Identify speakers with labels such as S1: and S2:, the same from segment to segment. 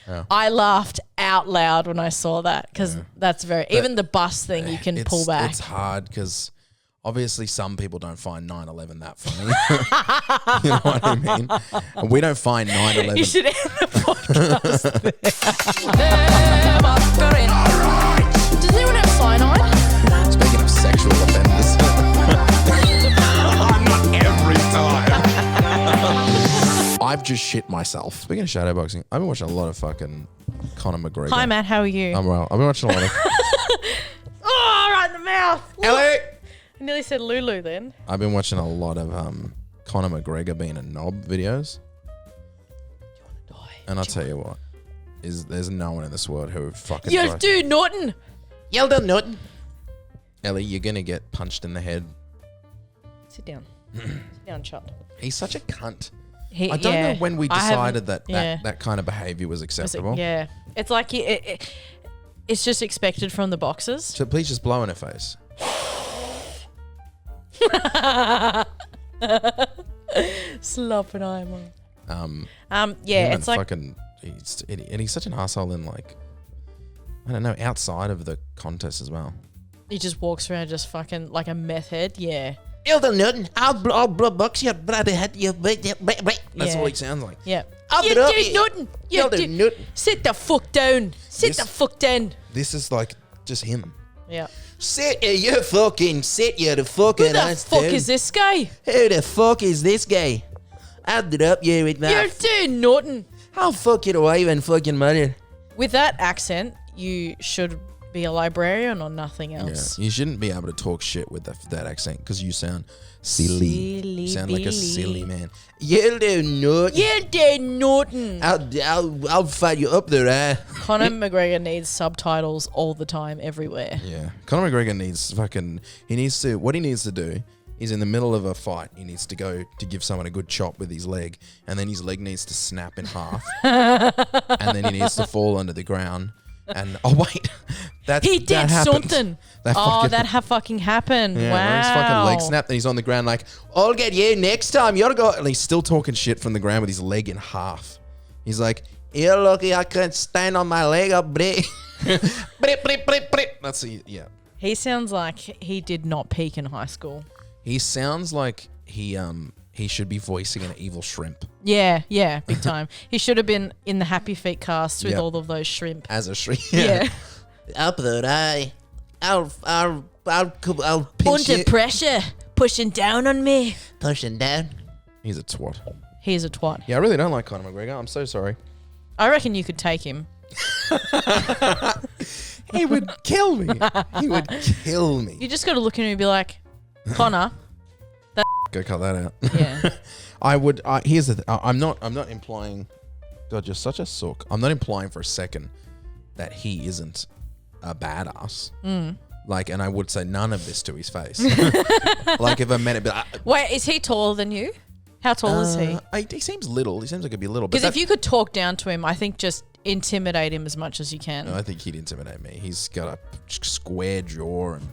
S1: I laughed out loud when I saw that because that's even the bus thing you can pull back.
S2: It's hard because obviously some people don't find 9/11 that funny. You know what I mean? And we don't find 9/11.
S1: You should end the podcast there. Does anyone have cyanide?
S2: Speaking of sexual offenders.
S3: Not every time.
S2: I've just shit myself. Speaking of shadowboxing, I've been watching a lot of fucking Conor McGregor.
S1: Hi, Matt. How are you?
S2: I'm well. I've been watching a lot of...
S1: Oh, right in the mouth.
S2: Ellie!
S1: I nearly said Lulu then.
S2: I've been watching a lot of Conor McGregor being a knob videos. And I'll tell you what, there's no one in this world who would fucking...
S1: Yo, dude, Norton.
S2: Yell down, Norton. Ellie, you're going to get punched in the head.
S1: Sit down. Sit down, shot.
S2: He's such a cunt. I don't know when we decided that kind of behavior was acceptable.
S1: Yeah. It's like it's just expected from the boxers.
S2: So please just blow in her face.
S1: Slopping eyeball.
S2: Yeah,
S1: it's like
S2: fucking, he's such an asshole in like, I don't know, outside of the contest as well.
S1: He just walks around just fucking like a meth head. Yeah.
S2: Elder Newton, I'll box your bloody head. That's what he sounds like.
S1: Yeah.
S2: Elder
S1: Newton.
S2: Newton.
S1: Sit the fuck down. Sit the fuck down.
S2: This is like just him.
S1: Yeah.
S2: Sit you the fucking
S1: Who the fuck is this guy?
S2: Who the fuck is this guy? I'll up you with that.
S1: You're dude Norton.
S2: I'll fuck you away and fucking mother.
S1: With that accent, you should be a librarian or nothing else.
S2: Yeah, you shouldn't be able to talk shit with that accent because you sound silly. You sound like a silly man. You do Norton.
S1: You do Norton.
S2: I'll fight you up there, eh?
S1: Conor McGregor needs subtitles all the time, everywhere.
S2: Yeah, Conor McGregor needs what he needs to do is in the middle of a fight, he needs to go to give someone a good chop with his leg, and then his leg needs to snap in half, and then he needs to fall onto the ground. And wait,
S1: he did something.
S2: That
S1: fucking happened.
S2: Yeah,
S1: wow.
S2: His fucking leg snapped, and he's on the ground like, "I'll get you next time. You gotta go." And he's still talking shit from the ground with his leg in half. He's like, "You're lucky I can't stand on my leg up, Brit." That's yeah.
S1: He sounds like he did not peak in high school.
S2: He sounds like he should be voicing an evil shrimp.
S1: Yeah, big time. He should have been in the Happy Feet cast with all of those shrimp.
S2: As a shrimp.
S1: Yeah.
S2: Up there, I'll pinch
S1: Under
S2: you.
S1: pressure, pushing down on me.
S2: Pushing down. He's a twat.
S1: He's a twat.
S2: Yeah, I really don't like Conor McGregor. I'm so sorry.
S1: I reckon you could take him.
S2: He would kill me. He would kill me.
S1: You just got to look at him and be like, Conor.
S2: Go cut that out.
S1: Yeah.
S2: I would. Here's the. I'm not implying. God, you're such a sook. I'm not implying for a second that he isn't a badass. Like, and I would say none of this to his face. Like, if I met it, but
S1: wait, is he taller than you? How tall is he?
S2: He seems little. He seems like he'd be little.
S1: Because if you could talk down to him, I think just intimidate him as much as you can.
S2: No, I think he'd intimidate me. He's got a square jaw and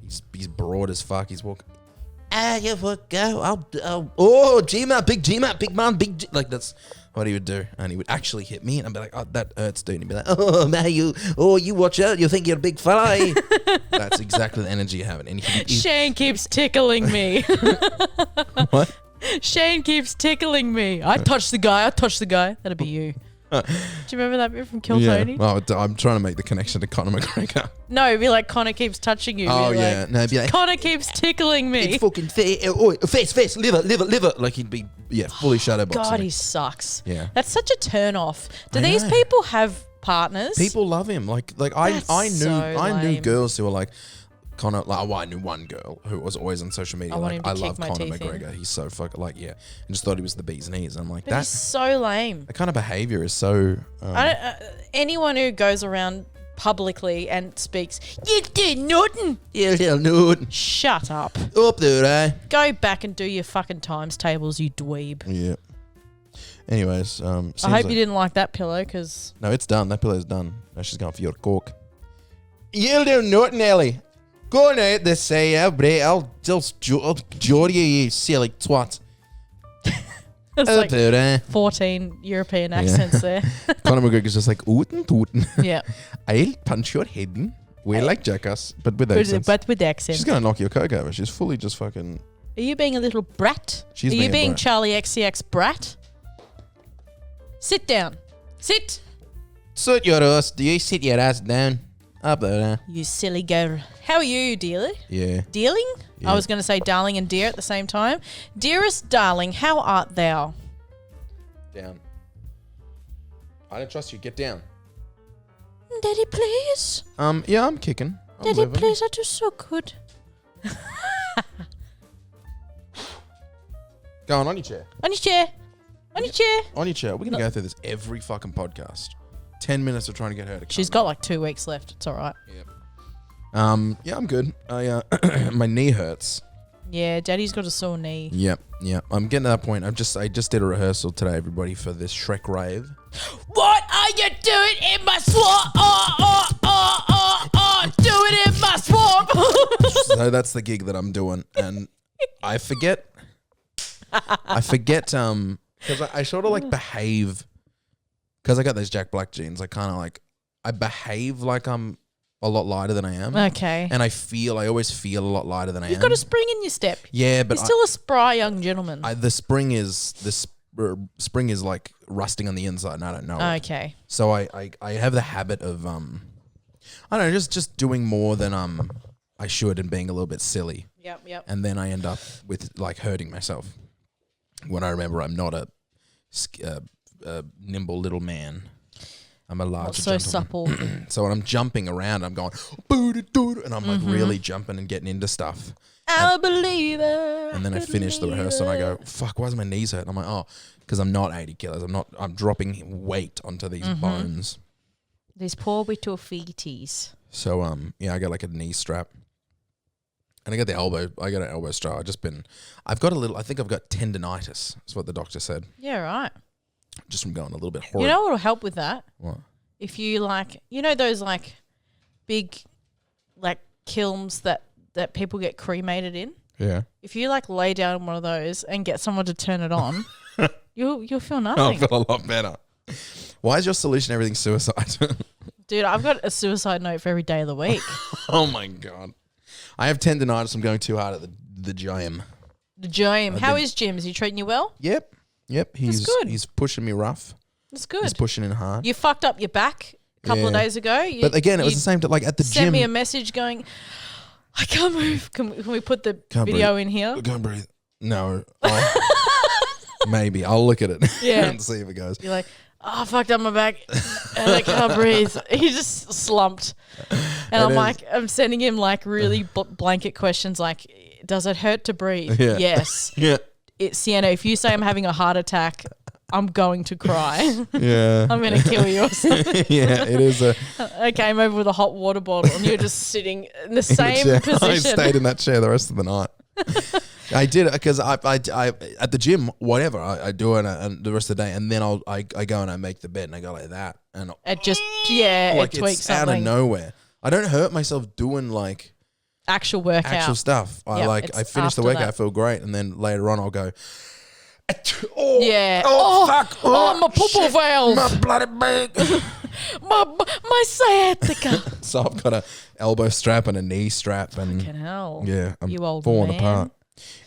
S2: he's broad as fuck. He's walking. You fuck go. GMat, big man, like that's what he would do, and he would actually hit me, and I'd be like, "Oh, that hurts, dude." And he'd be like, "Oh man, you watch out. You think you're a big fella." Eh?" That's exactly the energy you have. And
S1: Shane keeps tickling me.
S2: What?
S1: Shane keeps tickling me. I touched the guy. That'd be you. Do you remember that bit from Kill Tony?
S2: Oh, I'm trying to make the connection to Conor McGregor.
S1: No, it'd be like Conor keeps touching you.
S2: Oh yeah, no, it'd be like
S1: Conor keeps tickling me.
S2: It's fucking face, liver. Like he'd be fully shadowboxing.
S1: God, he sucks.
S2: Yeah,
S1: that's such a turn off. Do these people have partners?
S2: People love him. Like I knew girls who were like Conor. Like, I knew one girl who was always on social media. I love Conor McGregor. He's so fucking and just thought he was the bee's knees. I'm like,
S1: that's so lame.
S2: That kind of behavior is so.
S1: Anyone who goes around publicly and speaks, you do nothing.
S2: You do nothing.
S1: Shut up.
S2: Up there, eh?
S1: Go back and do your fucking times tables, you dweeb.
S2: Yeah. Anyways,
S1: I hope you didn't like that pillow, because...
S2: No, it's done. That pillow's done. Now she's going for your coke. You do nothing, Ellie. Go on out there, say, I'll just jaw you silly twat.
S1: It's like 14 European accents there.
S2: Conor McGregor's just like, ooten tooten.
S1: Yeah.
S2: I'll punch your head in. We're like jackass, but with accents.
S1: But with accent.
S2: She's going to knock your coke over. She's fully just fucking...
S1: Are you being a little brat?
S2: She's
S1: Are you being
S2: brat.
S1: Charlie XCX brat? Sit down. Sit.
S2: Sit your ass. Do you sit your ass down? Up there.
S1: You silly girl. How are you, dearly?
S2: Yeah.
S1: Dealing?
S2: Yeah.
S1: I was going to say darling and dear at the same time. Dearest darling, how art thou?
S2: Down. I don't trust you. Get down.
S1: Daddy, please.
S2: Yeah, I'm kicking. I'm
S1: Daddy,
S2: living.
S1: please, I do so good.
S2: Go on your chair.
S1: On your chair. On your chair.
S2: On your chair. We're going to go through this every fucking podcast. 10 minutes of trying to get her to come.
S1: She's got like 2 weeks left. It's all right.
S2: Yep. Yeah, I'm good. I my knee hurts.
S1: Yeah, Daddy's got a sore knee.
S2: Yep. I'm getting to that point. I just did a rehearsal today, everybody, for this Shrek rave.
S1: What are you doing in my swamp? Do it in my swamp.
S2: So that's the gig that I'm doing, and I forget, because I sort of like behave, because I got those Jack Black genes. I kind of like, I behave like I'm a lot lighter than I am.
S1: Okay.
S2: And I always feel a lot lighter than I am.
S1: You've got a spring in your step.
S2: Yeah, but
S1: You're still a spry young gentleman.
S2: the spring is like rusting on the inside, and I don't know it.
S1: Okay.
S2: So I have the habit of I don't know, just doing more than I should and being a little bit silly.
S1: Yep.
S2: And then I end up with like hurting myself when I remember I'm not a nimble little man. I'm a larger
S1: so
S2: gentleman.
S1: supple.
S2: So when I'm jumping around, I'm going boo-doo-doo, and I'm like really jumping and getting into stuff.
S1: I'm a believer.
S2: And then I finish the rehearsal and I go, fuck, why does my knees hurt? And I'm like, oh, because I'm not 80 kilos. I'm dropping weight onto these bones.
S1: These poor little feeties.
S2: So yeah, I got like a knee strap. And I got an elbow strap. I think I've got tendinitis. That's what the doctor said.
S1: Yeah, right.
S2: Just from going a little bit horrid.
S1: You know what will help with that?
S2: What?
S1: If you like, you know those like big like kilns that people get cremated in?
S2: Yeah.
S1: If you like lay down in one of those and get someone to turn it on, you'll feel nothing.
S2: I'll feel a lot better. Why is your solution everything suicide?
S1: Dude, I've got a suicide note for every day of the week.
S2: Oh my God. I have tendinitis from going too hard at the gym.
S1: The gym. How is Jim? Is he treating you well?
S2: Yep. He's
S1: good.
S2: He's pushing me rough.
S1: That's good.
S2: He's pushing in hard.
S1: You fucked up your back a couple of days ago.
S2: But again, it was the same like at the gym.
S1: Sent me a message going, I can't move. Can we put the
S2: Can't
S1: video
S2: breathe.
S1: in here?
S2: I can't breathe. No. Maybe. I'll look at it and see if it goes.
S1: You're like, I fucked up my back and I can't breathe. He just slumped. And I'm sending him like really blanket questions like, does it hurt to breathe?
S2: Yeah.
S1: Yes.
S2: Yeah.
S1: Sienna, if you say I'm having a heart attack, I'm going to cry.
S2: Yeah.
S1: I'm going to kill you or something.
S2: Yeah, it is
S1: I came over with a hot water bottle and you're just sitting in the same
S2: chair.
S1: position.
S2: I stayed in that chair the rest of the night. I did because I at the gym, whatever I do it and the rest of the day, and then I go and I make the bed and I go like that, and
S1: It just
S2: like
S1: it tweaks
S2: it's out of
S1: something.
S2: nowhere. I don't hurt myself doing like
S1: Actual workout.
S2: actual stuff.
S1: Yep,
S2: I
S1: it's
S2: finish the
S1: after
S2: workout,
S1: that.
S2: I feel great, and then later on I'll go.
S1: Yeah.
S2: Oh, fuck!
S1: Oh, my poo valve.
S2: My bloody bag.
S1: my sciatica.
S2: So I've got a elbow strap and a knee strap, and
S1: Fucking hell.
S2: yeah, I'm
S1: You old
S2: falling
S1: man.
S2: apart.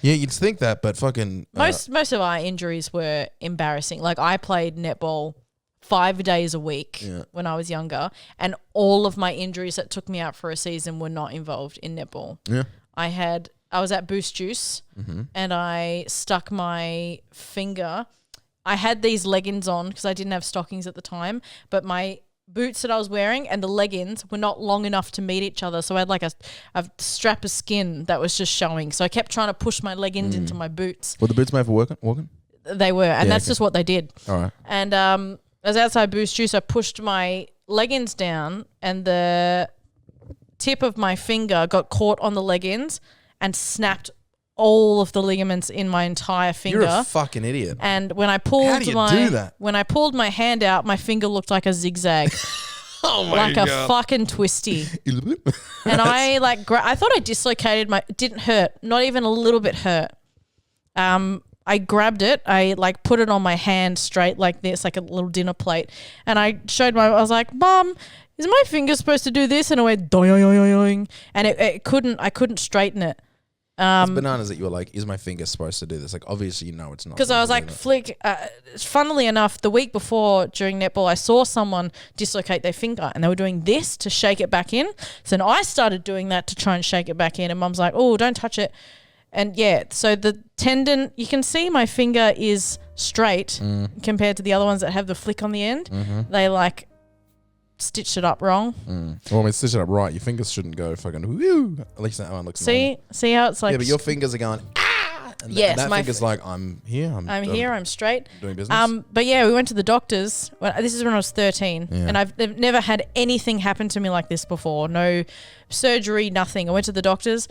S2: Yeah, you'd think that, but fucking
S1: Most of our injuries were embarrassing. Like I played netball 5 days a week when I was younger, and all of my injuries that took me out for a season were not involved in netball.
S2: Yeah.
S1: I was at Boost Juice and I stuck my finger. I had these leggings on because I didn't have stockings at the time, but my boots that I was wearing and the leggings were not long enough to meet each other. So I had like a strap of skin that was just showing. So I kept trying to push my leggings into my boots.
S2: Were the boots made for walking?
S1: They were, and that's
S2: okay.
S1: just what they did.
S2: All right.
S1: And I was outside Boost Juice. I pushed my leggings down and the tip of my finger got caught on the leggings and snapped all of the ligaments in my entire finger.
S2: You're a fucking idiot.
S1: And when I pulled
S2: How do you do that?
S1: When I pulled my hand out, my finger looked like a zigzag.
S2: Oh my
S1: like
S2: God.
S1: a fucking twisty. And I like I thought I dislocated it didn't hurt, not even a little bit hurt. I grabbed it. I like put it on my hand straight like this, like a little dinner plate. And I I was like, Mom, is my finger supposed to do this? And it went doing, and I couldn't straighten it.
S2: It's bananas that you were like, is my finger supposed to do this? Like, obviously, you know it's not.
S1: Because I was like, flick. Funnily enough, the week before during netball, I saw someone dislocate their finger and they were doing this to shake it back in. So then I started doing that to try and shake it back in. And Mum's like, oh, don't touch it. And yeah, so the tendon, you can see my finger is straight compared to the other ones that have the flick on the end. Mm-hmm. They like stitched it up wrong.
S2: Well, when it's stitched it up right, your fingers shouldn't go fucking woo. At least that one looks
S1: See how it's like.
S2: Yeah, but your fingers are going, ah! And
S1: yes,
S2: that finger's like, I'm here.
S1: I'm here, I'm straight.
S2: I'm doing business.
S1: But yeah, we went to the doctors. This is when I was 13. Yeah. And they've never had anything happen to me like this before. No surgery, nothing. I went to the doctors,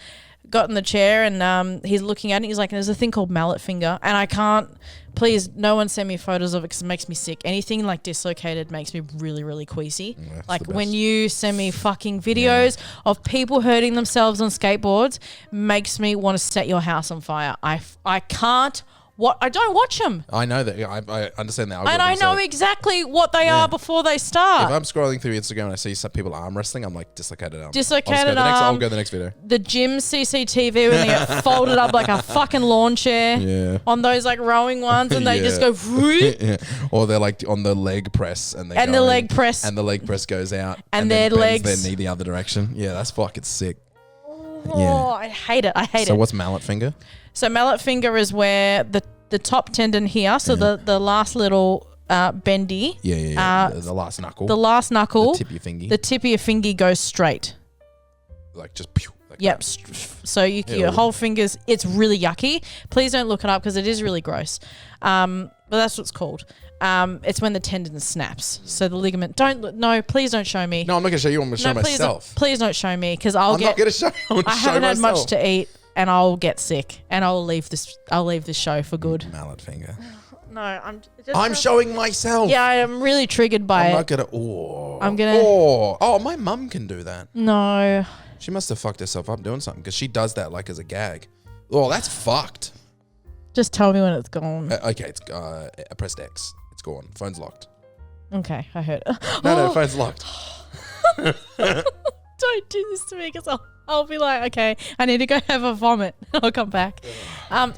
S1: got in the chair, and he's looking at it. He's like, there's a thing called mallet finger. And I can't, please, no one send me photos of it because it makes me sick. Anything like dislocated makes me really, really queasy. Yeah, like when you send me fucking videos of people hurting themselves on skateboards, makes me want to set your house on fire. I can't. I don't watch them.
S2: I know that. I understand that.
S1: And I know exactly what they are before they start.
S2: If I'm scrolling through Instagram and I see some people arm wrestling, I'm like, dislocated arm.
S1: Dislocated arm.
S2: I'll go to the next video.
S1: The gym CCTV when they get folded up like a fucking lawn chair.
S2: Yeah.
S1: On those like rowing ones and they just go.
S2: Yeah. Or they're like on the leg press and
S1: the leg press.
S2: And the leg press goes out.
S1: And their legs.
S2: Their knee the other direction. Yeah, that's fucking sick.
S1: Oh, I hate it.
S2: So what's mallet finger?
S1: So mallet finger is where the top tendon here, so the last little bendy.
S2: Yeah. The last knuckle.
S1: The last knuckle.
S2: The tip of your fingy.
S1: The tip of your fingy goes straight.
S2: Like just pew. Like
S1: yep. So your whole fingers, it's really yucky. Please don't look it up because it is really gross. But that's what it's called. It's when the tendon snaps. So the ligament. Please don't show me.
S2: No, I'm not going to show you. I'm going to show myself.
S1: Please don't show me because
S2: I'm not going to show you.
S1: I haven't had much to eat. And I'll get sick, and I'll leave this show for good.
S2: Mallet finger.
S1: No,
S2: I'm showing myself.
S1: Yeah, I'm really triggered by it.
S2: I'm not gonna. Oh, my mum can do that.
S1: No.
S2: She must have fucked herself up doing something because she does that like as a gag. Oh, that's fucked.
S1: Just tell me when it's gone.
S2: Okay, it's I pressed X. It's gone. Phone's locked.
S1: Okay, I heard it.
S2: No, phone's locked.
S1: Don't do this to me because I'll be like, okay, I need to go have a vomit. I'll come back.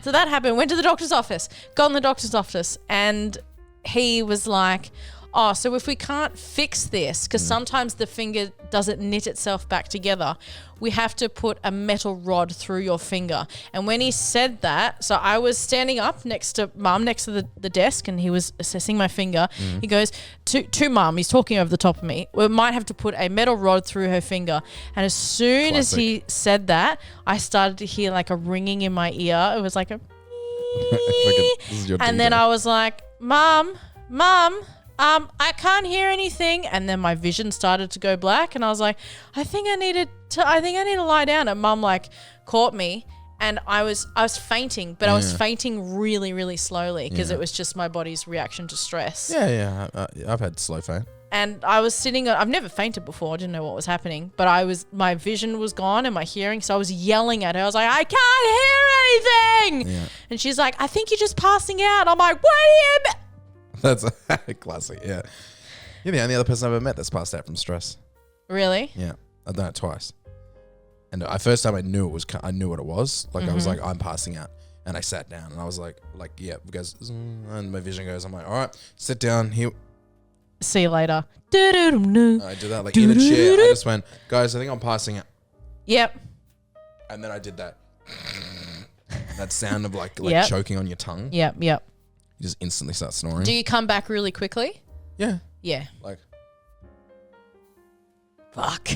S1: So that happened. Went to the doctor's office. Got in the doctor's office, and he was like, oh, so if we can't fix this, because sometimes the finger doesn't knit itself back together, we have to put a metal rod through your finger. And when he said that, so I was standing up next to Mum, next to the desk, and he was assessing my finger. He goes, to Mum, he's talking over the top of me, we might have to put a metal rod through her finger. And as soon as he said that, I started to hear like a ringing in my ear. It was like a and then I was like, Mum, I can't hear anything. And then my vision started to go black, and I was like, I think I need to lie down. And Mum like caught me, and I was fainting, but I was fainting really, really slowly because it was just my body's reaction to stress.
S2: Yeah. I've had slow faint.
S1: And I was sitting, I've never fainted before. I didn't know what was happening, but my vision was gone and my hearing. So I was yelling at her. I was like, I can't hear anything. Yeah. And she's like, I think you're just passing out. I'm like, wait a minute.
S2: That's classic, yeah. You're the only other person I've ever met that's passed out from stress.
S1: Really?
S2: Yeah, I've done it twice. And the first time I knew what it was. Like I was like, I'm passing out, and I sat down, and I was like, yeah, because and my vision goes, I'm like, all right, sit down here.
S1: See you later.
S2: I did that like in a chair. I just went, guys, I think I'm passing out.
S1: Yep.
S2: And then I did that sound of like choking on your tongue.
S1: Yep.
S2: You just instantly start snoring.
S1: Do you come back really quickly?
S2: Yeah.
S1: Yeah.
S2: Like.
S1: Fuck.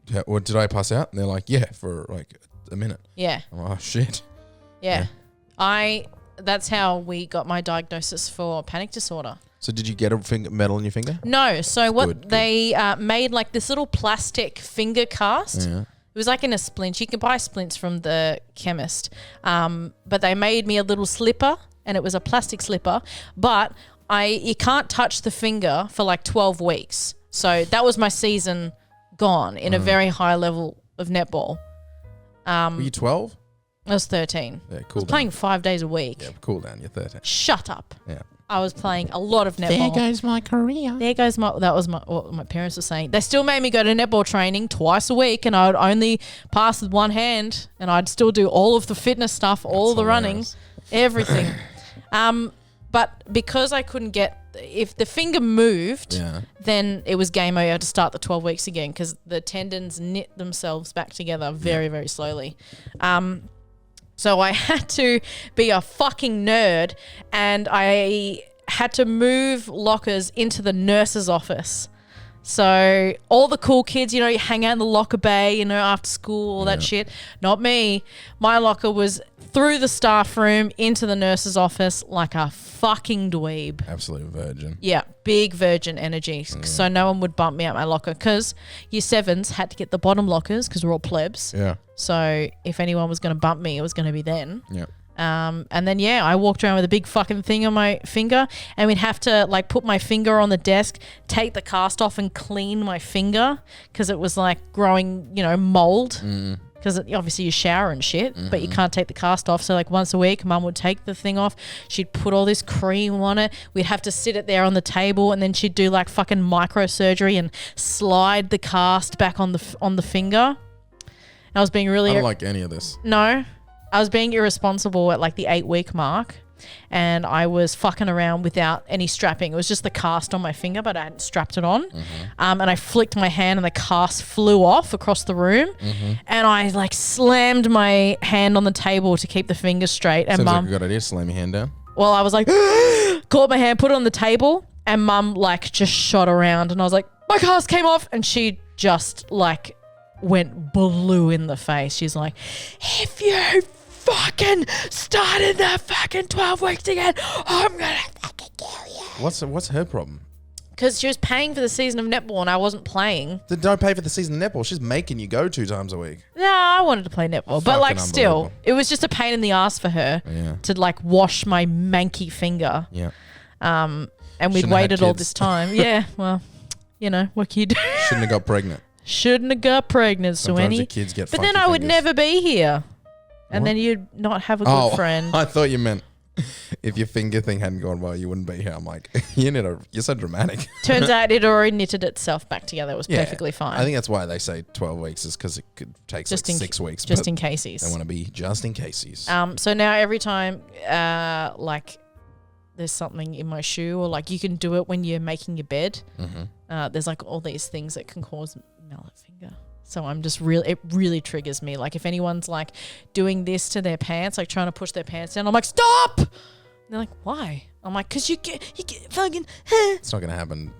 S2: Yeah. Or did I pass out? And they're like, yeah, for like a minute.
S1: Yeah.
S2: I'm like, oh shit.
S1: Yeah. That's how we got my diagnosis for panic disorder.
S2: So did you get a metal in your finger?
S1: No. So they made like this little plastic finger cast. Yeah. It was like in a splint. You can buy splints from the chemist. But they made me a little slipper, and it was a plastic slipper. But you can't touch the finger for like 12 weeks. So that was my season gone in a very high level of netball.
S2: Were you 12?
S1: I was 13.
S2: Yeah,
S1: I
S2: cool
S1: was playing 5 days a week.
S2: Yeah, cool down. You're 13.
S1: Shut up.
S2: Yeah.
S1: I was playing a lot of netball.
S3: There goes my career.
S1: There goes what my parents were saying. They still made me go to netball training twice a week, and I would only pass with one hand, and I'd still do all of the fitness stuff, all the running, everything. But because I couldn't get, if the finger moved, then it was game over. I had to start the 12 weeks again because the tendons knit themselves back together very, very slowly. So I had to be a fucking nerd, and I had to move lockers into the nurse's office. So all the cool kids, you hang out in the locker bay, after school, all that shit. Not me. My locker was through the staff room into the nurse's office like a fucking dweeb.
S2: Absolute virgin.
S1: Yeah, big virgin energy. So no one would bump me out my locker because year 7s had to get the bottom lockers because we're all plebs.
S2: Yeah.
S1: So if anyone was going to bump me, it was going to be then.
S2: Yeah.
S1: And then, I walked around with a big fucking thing on my finger, and we'd have to put my finger on the desk, take the cast off and clean my finger because it was growing, mold. Because obviously you shower and shit, but you can't take the cast off. So once a week, Mum would take the thing off. She'd put all this cream on it. We'd have to sit it there on the table, and then she'd do fucking microsurgery and slide the cast back on the finger. I was being really...
S2: I don't like any of this.
S1: No. I was being irresponsible at the 8-week mark, and I was fucking around without any strapping. It was just the cast on my finger, but I hadn't strapped it on. And I flicked my hand, and the cast flew off across the room, and I slammed my hand on the table to keep the finger straight. And
S2: Seems
S1: Mum,
S2: like a good idea. Slam your hand down.
S1: well, I was caught my hand, put it on the table, and Mum just shot around, and I was like, my cast came off, and she just went blue in the face. She's like, if you fucking started the fucking 12 weeks again, I'm gonna fucking kill you.
S2: What's her problem?
S1: Because she was paying for the season of netball and I wasn't playing.
S2: Then don't pay for the season of netball. She's making you go 2 times a week.
S1: No, I wanted to play netball, but
S2: Fucking
S1: still,
S2: unbelievable.
S1: it was just a pain in the ass for her to wash my manky finger.
S2: Yeah.
S1: And we'd
S2: Shouldn't have had
S1: waited all
S2: kids.
S1: this time. Yeah, well, what can you do?
S2: Shouldn't have got pregnant.
S1: Shouldn't have got pregnant,
S2: Sometimes
S1: Sueni.
S2: your kids get
S1: But then
S2: funky
S1: I would
S2: fingers.
S1: never be here. And
S2: What?
S1: then you'd not have a good friend.
S2: I thought you meant if your finger thing hadn't gone well, you wouldn't be here. I'm like, you're so dramatic.
S1: Turns out it already knitted itself back together. It was perfectly fine.
S2: I think that's why they say 12 weeks is because it could take 6 weeks.
S1: Just
S2: but
S1: in cases.
S2: They want to be just in cases.
S1: So now every time, there's something in my shoe, or you can do it when you're making your bed. There's all these things that can cause mallet finger. So I'm just it really triggers me. If anyone's doing this to their pants, trying to push their pants down, I'm like, stop! And they're like, why? I'm like, because you get fucking.
S2: It's not going to happen.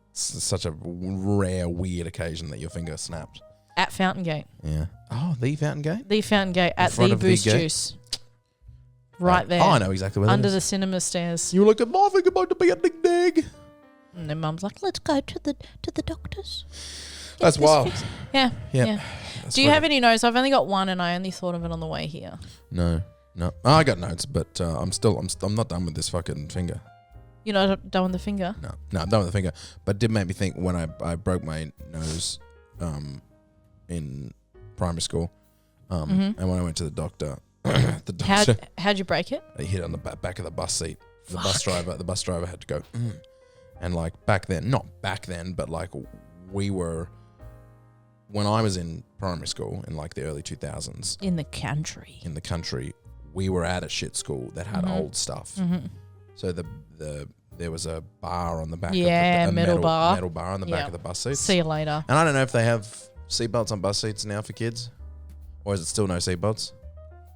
S2: It's such a rare, weird occasion that your finger snapped.
S1: At Fountain Gate.
S2: Yeah. Oh, the Fountain Gate?
S1: The Fountain Gate at
S2: front
S1: the
S2: of the
S1: Boost
S2: gate?
S1: Juice. Right there.
S2: Oh, I know exactly where
S1: Under
S2: that
S1: the
S2: is.
S1: cinema stairs.
S2: You look at my finger about to be a dig.
S1: And then Mum's like, let's go to the doctors.
S2: That's wild.
S1: Yeah.
S2: Yep.
S1: Yeah.
S2: That's
S1: Do you
S2: funny.
S1: have any notes? I've only got one, and I only thought of it on the way here.
S2: No. Oh, I got notes, but I'm not done with this fucking finger.
S1: You're not done with the finger?
S2: No, I'm done with the finger. But it did make me think when I broke my nose in primary school, and when I went to the doctor,
S1: How'd you break it?
S2: they hit it on the back of the bus seat. The bus driver had to go, and back then, not back then, but we were, when I was in primary school in the early 2000s.
S1: In the country.
S2: In the country, we were at a shit school that had old stuff. So there was a bar on the back of the
S1: metal bar
S2: on the back of the bus seats.
S1: See you later.
S2: And I don't know if they have seatbelts on bus seats now for kids, or is it still no seatbelts?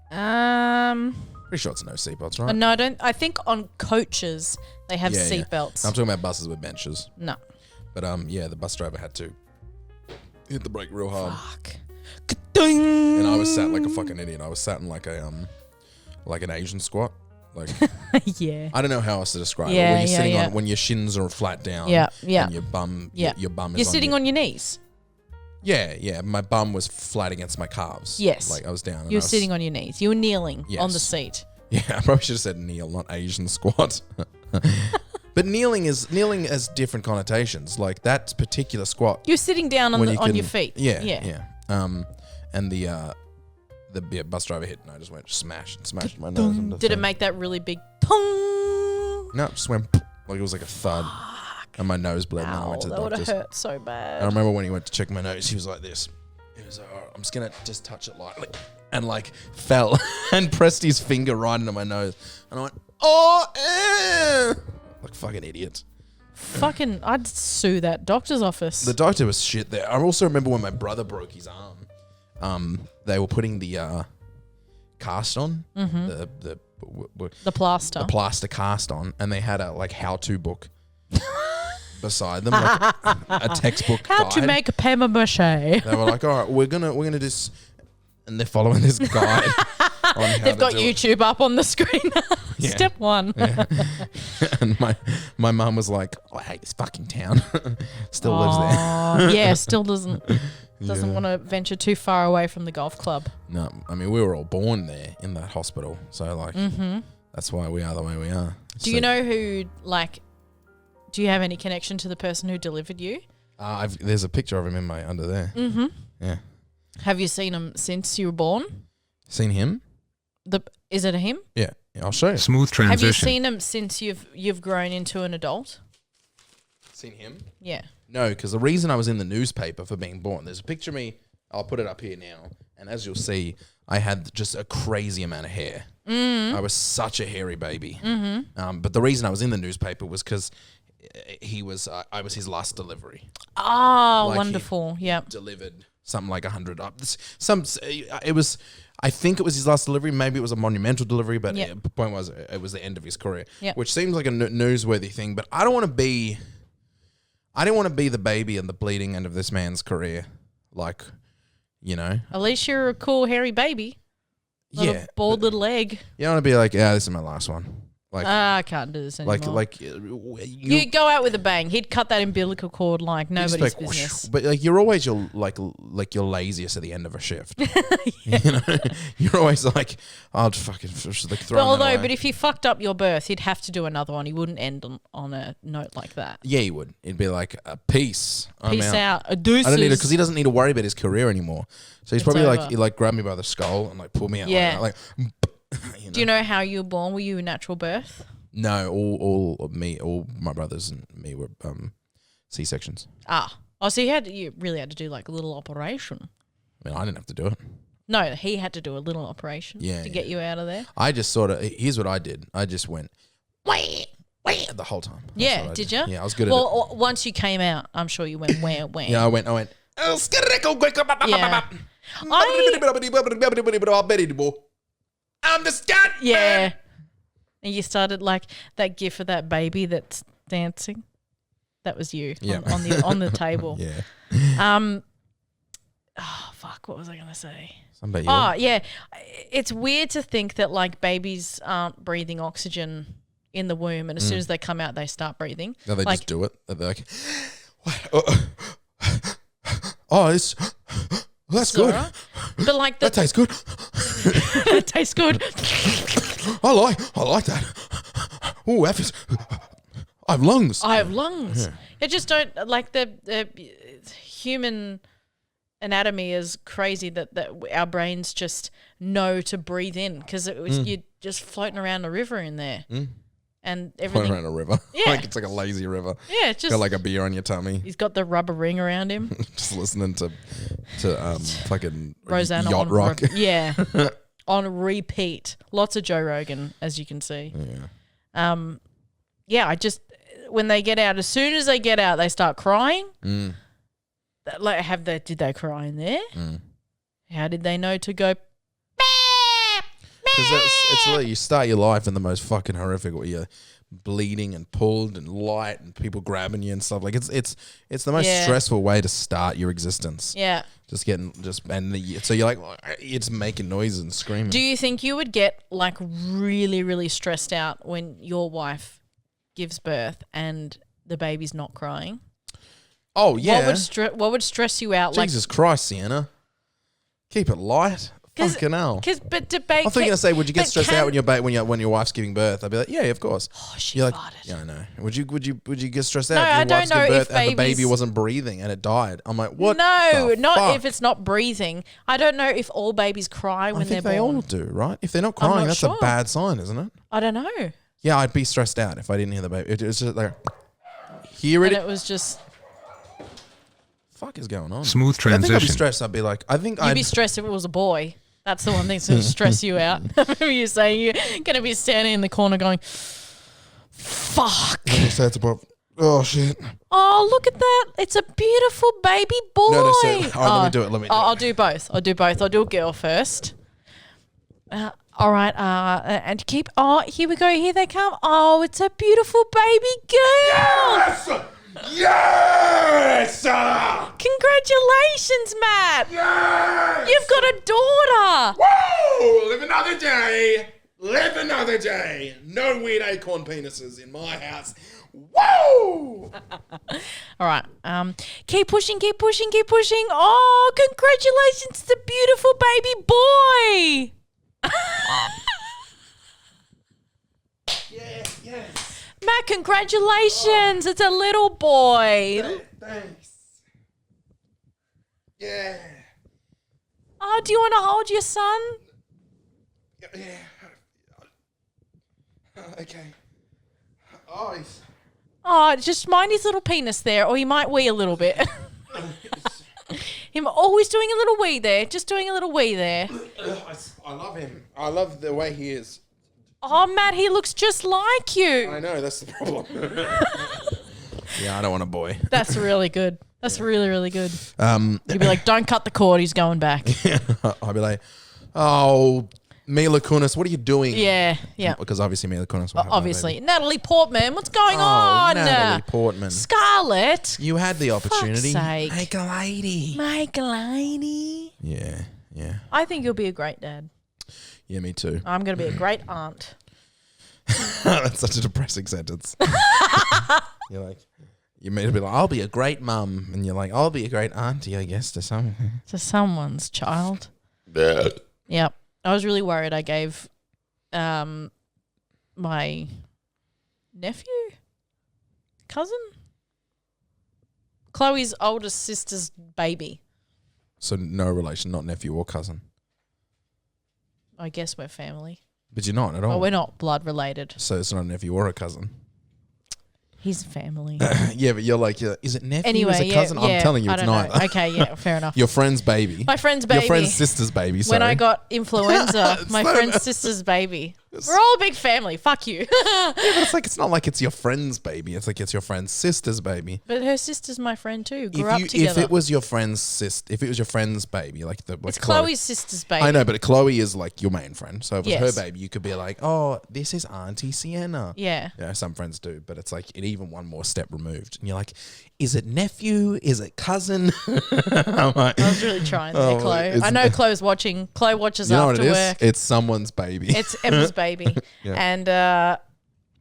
S2: Pretty sure it's no seatbelts, right?
S1: No, I don't. I think on coaches they have seatbelts.
S2: I'm talking about buses with benches.
S1: No.
S2: But the bus driver had to hit the brake real hard.
S1: Fuck.
S2: And I was sat like a fucking idiot. I was sat in like an Asian squat.
S1: Yeah.
S2: I don't know how else to describe it.
S1: Yeah,
S2: When you're sitting
S1: yeah.
S2: on, when your shins are flat down.
S1: Yeah.
S2: And your bum, your bum is
S1: You're sitting on your knees.
S2: Yeah. My bum was flat against my calves.
S1: Yes.
S2: I was down.
S1: You were sitting on your knees. You were kneeling on the seat.
S2: Yeah, I probably should have said kneel, not Asian squat. But kneeling has different connotations. That particular squat.
S1: You're sitting down on your feet.
S2: Yeah. And the bus driver hit, and I just went smashed my nose. Into
S1: Did it make that really big tong?
S2: No, it just went like it was like a thud, and my nose bled. And I went to the
S1: that would have
S2: doctor's.
S1: hurt so bad.
S2: I remember when he went to check my nose, he was like this. He was like, "Alright, I'm just gonna just touch it lightly," and like fell and pressed his finger right into my nose, and I went, "Oh, like fucking idiots."
S1: Fucking, I'd sue that doctor's office.
S2: The doctor was shit there. I also remember when my brother broke his arm. They were putting the cast on, the
S1: plaster.
S2: the plaster cast on, and they had a like how-to book beside them, like a textbook
S1: How
S2: guide.
S1: to make a papier-mâché.
S2: They were like, "All right, we're gonna just," and they're following this guide. On how
S1: They've
S2: to
S1: got
S2: do it.
S1: YouTube up on the screen.
S2: Yeah.
S1: Step 1.
S2: Yeah. And my mum was like, "I hate this fucking town." Still lives there.
S1: Yeah, still doesn't want to venture too far away from the golf club.
S2: No, I mean we were all born there in that hospital, so like that's why we are the way we are.
S1: Do you know who, like, do you have any connection to the person who delivered you?
S2: There's a picture of him in my under there. Mm-hmm. Yeah.
S1: Have you seen him since you were born?
S2: Seen him?
S1: Is it him?
S2: Yeah, I'll show you.
S3: Smooth transition.
S1: Have you seen him since you've grown into an adult?
S2: Seen him?
S1: Yeah.
S2: No, because the reason I was in the newspaper for being born, there's a picture of me, I'll put it up here now, and as you'll see, I had just a crazy amount of hair. I was such a hairy baby. But the reason I was in the newspaper was because I was his last delivery.
S1: Oh,
S2: Like
S1: wonderful. Yep.
S2: Delivered something like 100 up. It was, I think it was his last delivery. Maybe it was a monumental delivery, but
S1: Yep.
S2: the point was it was the end of his career,
S1: Yep.
S2: which seems like a newsworthy thing, but I didn't want to be the baby and the bleeding end of this man's career. Like, you know.
S1: At least you're a cool hairy baby. Not
S2: Yeah.
S1: a bald little egg.
S2: You don't want to be like, yeah, this is my last one. Like,
S1: I can't do this anymore.
S2: like
S1: you go out with a bang. He'd cut that umbilical cord like nobody's
S2: like,
S1: business.
S2: but like you're always your laziest at the end of a shift. You know, you're always like, I'll fucking just like throw.
S1: But if he fucked up your birth, he'd have to do another one. He wouldn't end on a note like that.
S2: Yeah, he would. It'd be like, peace. I'm
S1: Peace out. A deuces.
S2: I don't need it because he doesn't need to worry about his career anymore. So he's probably
S1: over.
S2: like, he like grabbed me by the skull and like pulled me out.
S1: Yeah.
S2: Like that,
S1: Do you know how you were born? Were you a natural birth?
S2: No, all my brothers and me were C-sections.
S1: So you really had to do like a little operation.
S2: I mean, I didn't have to do it.
S1: No, he had to do a little operation to get you out of there.
S2: I just sort of, here's what I did. I just went, wah, wah, the whole time. That's
S1: Yeah,
S2: what I
S1: did you?
S2: Yeah, I was good at it.
S1: Well, once you came out, I'm sure you went wham.
S2: Yeah, I went.
S1: Yeah.
S2: I'm the scat.
S1: Yeah. And you started like that gif of that baby that's dancing. That was you on the table.
S2: Yeah.
S1: Oh fuck, what was I gonna say?
S2: Somebody.
S1: Oh yeah. It's weird to think that like babies aren't breathing oxygen in the womb and as soon as they come out they start breathing.
S2: No, they
S1: like,
S2: just do it. They're like, that's good.
S1: Right. But like
S2: That tastes good.
S1: it tastes good.
S2: I like that. Oh, I have lungs.
S1: I have lungs.
S2: Yeah.
S1: It just don't like the human anatomy is crazy that our brains just know to breathe in because you're just floating around a river in there and everything.
S2: Floating around a river.
S1: Yeah.
S2: Like it's like a lazy river.
S1: Yeah, it's just
S2: Got like a beer on your tummy.
S1: he's got the rubber ring around him.
S2: Just listening to fucking
S1: Rosanna
S2: yacht
S1: on
S2: rock.
S1: yeah, on repeat. Lots of Joe Rogan, as you can see.
S2: Yeah.
S1: Yeah. I just when they get out, as soon as they get out, they start crying. Like, did they cry in there? How did they know to go?
S2: Because it's like you start your life in the most fucking horrific way. You're bleeding and pulled and light and people grabbing you and stuff. Like it's the most stressful way to start your existence.
S1: Yeah.
S2: So you're like it's making noises and screaming.
S1: Do you think you would get like really, really stressed out when your wife gives birth and the baby's not crying?
S2: Oh yeah.
S1: What would stress you out?
S2: Jesus Christ, Sienna. Keep it light. Fucking hell.
S1: But debate.
S2: I thought you were gonna say, would you get stressed out when your wife's giving birth? I'd be like, yeah, of course.
S1: Oh, she
S2: You're like,
S1: farted.
S2: yeah, I know. Would you get stressed out
S1: No,
S2: if your
S1: I don't
S2: wife's
S1: know
S2: giving
S1: if
S2: birth and the baby
S1: babies-
S2: wasn't breathing and it died? I'm like, what?
S1: No,
S2: the
S1: not
S2: fuck?
S1: if it's not breathing. I don't know if all babies cry when
S2: I think
S1: they're
S2: they
S1: born.
S2: all do, right? If they're not
S1: I'm
S2: crying,
S1: not
S2: that's
S1: sure.
S2: a bad sign, isn't it?
S1: I don't know.
S2: Yeah, I'd be stressed out if I didn't hear the baby. It was just like, hear
S1: And
S2: it.
S1: it was just,
S2: Fuck is going on?
S3: Smooth
S2: I think I'd be
S3: transition.
S2: stressed. I'd be like, I think
S1: you'd
S2: I'd
S1: be stressed if it was a boy. That's the one thing that's going to stress you out. I remember you saying you're going to be standing in the corner going, fuck.
S2: say it's above. Oh shit!
S1: Oh, look at that. It's a beautiful baby boy.
S2: No, say, all right, let me do it. Let me. Do
S1: I'll
S2: it.
S1: do both. I'll do a girl first. All right. And keep. Oh, here we go. Here they come. Oh, it's a beautiful baby girl.
S2: Yes!
S1: Congratulations, Matt.
S2: Yes!
S1: You've got a daughter.
S2: Woo! Live another day. Live another day. No weird acorn penises in my house. Woo!
S1: All right. Keep pushing. Keep pushing. Keep pushing. Oh, congratulations, the beautiful baby boy.
S2: Yes.
S1: Matt, congratulations. It's a little boy.
S2: Thanks. Yeah.
S1: Oh, do you want to hold your son?
S2: Yeah. Okay. Oh, he's...
S1: Oh, just mind his little penis there, or he might wee a little bit. Him always doing a little wee there. Just doing a little wee there.
S2: I love him. I love the way he is.
S1: Oh, Matt, he looks just like you.
S2: I know, that's the problem. Yeah, I don't want a boy.
S1: That's really good. That's really, really good.
S2: You'd
S1: You'd be like, don't cut the cord. He's going back.
S2: I'll be like, oh, Mila Kunis, what are you doing?
S1: Yeah, yeah.
S2: Because obviously Mila Kunis will have my
S1: Obviously.
S2: baby.
S1: Natalie Portman, what's going
S2: Oh,
S1: on?
S2: Natalie Portman.
S1: Scarlett.
S2: You had the opportunity.
S1: sake.
S2: Make a lady.
S1: Make a lady.
S2: Yeah, yeah.
S1: I think you'll be a great dad.
S2: Yeah, me too.
S1: I'm going to be a great aunt.
S2: That's such a depressing sentence. You're like, you made it be like, I'll be a great mum. And you're like, I'll be a great auntie, I guess, to some.
S1: To someone's child. Yep. I was really worried I gave my nephew, cousin, Chloe's oldest sister's baby.
S2: So no relation, not nephew or cousin.
S1: I guess we're family.
S2: But you're not at all.
S1: Oh, we're not blood related.
S2: So it's not a nephew or a cousin.
S1: He's family.
S2: Yeah, but you're like, is it nephew?
S1: Anyway,
S2: is it cousin? I'm telling you,
S1: I
S2: it's
S1: don't
S2: not.
S1: know. Okay, yeah, fair enough.
S2: Your friend's baby.
S1: My friend's baby.
S2: Your friend's sister's baby. Sorry.
S1: When I got influenza, my
S2: not-
S1: friend's sister's baby. We're all a big family. Fuck you.
S2: Yeah, but it's like, it's not like it's your friend's baby. It's like it's your friend's sister's baby.
S1: But her sister's my friend too. Grew up together.
S2: If it was your friend's if it was your friend's baby, like
S1: it's Chloe's sister's baby.
S2: I know, but Chloe is like your main friend. So if it was
S1: Yes.
S2: her baby, you could be like, oh, this is Auntie Sienna.
S1: Yeah.
S2: You know, some friends do, but it's like it even one more step removed. And you're like, is it nephew? Is it cousin? I'm like,
S1: I was really trying there,
S2: Oh,
S1: Chloe.
S2: it's-
S1: I know Chloe's watching. Chloe watches
S2: you know what
S1: after
S2: it is?
S1: work.
S2: It's someone's baby.
S1: It's Emma's baby.
S2: Yeah.
S1: And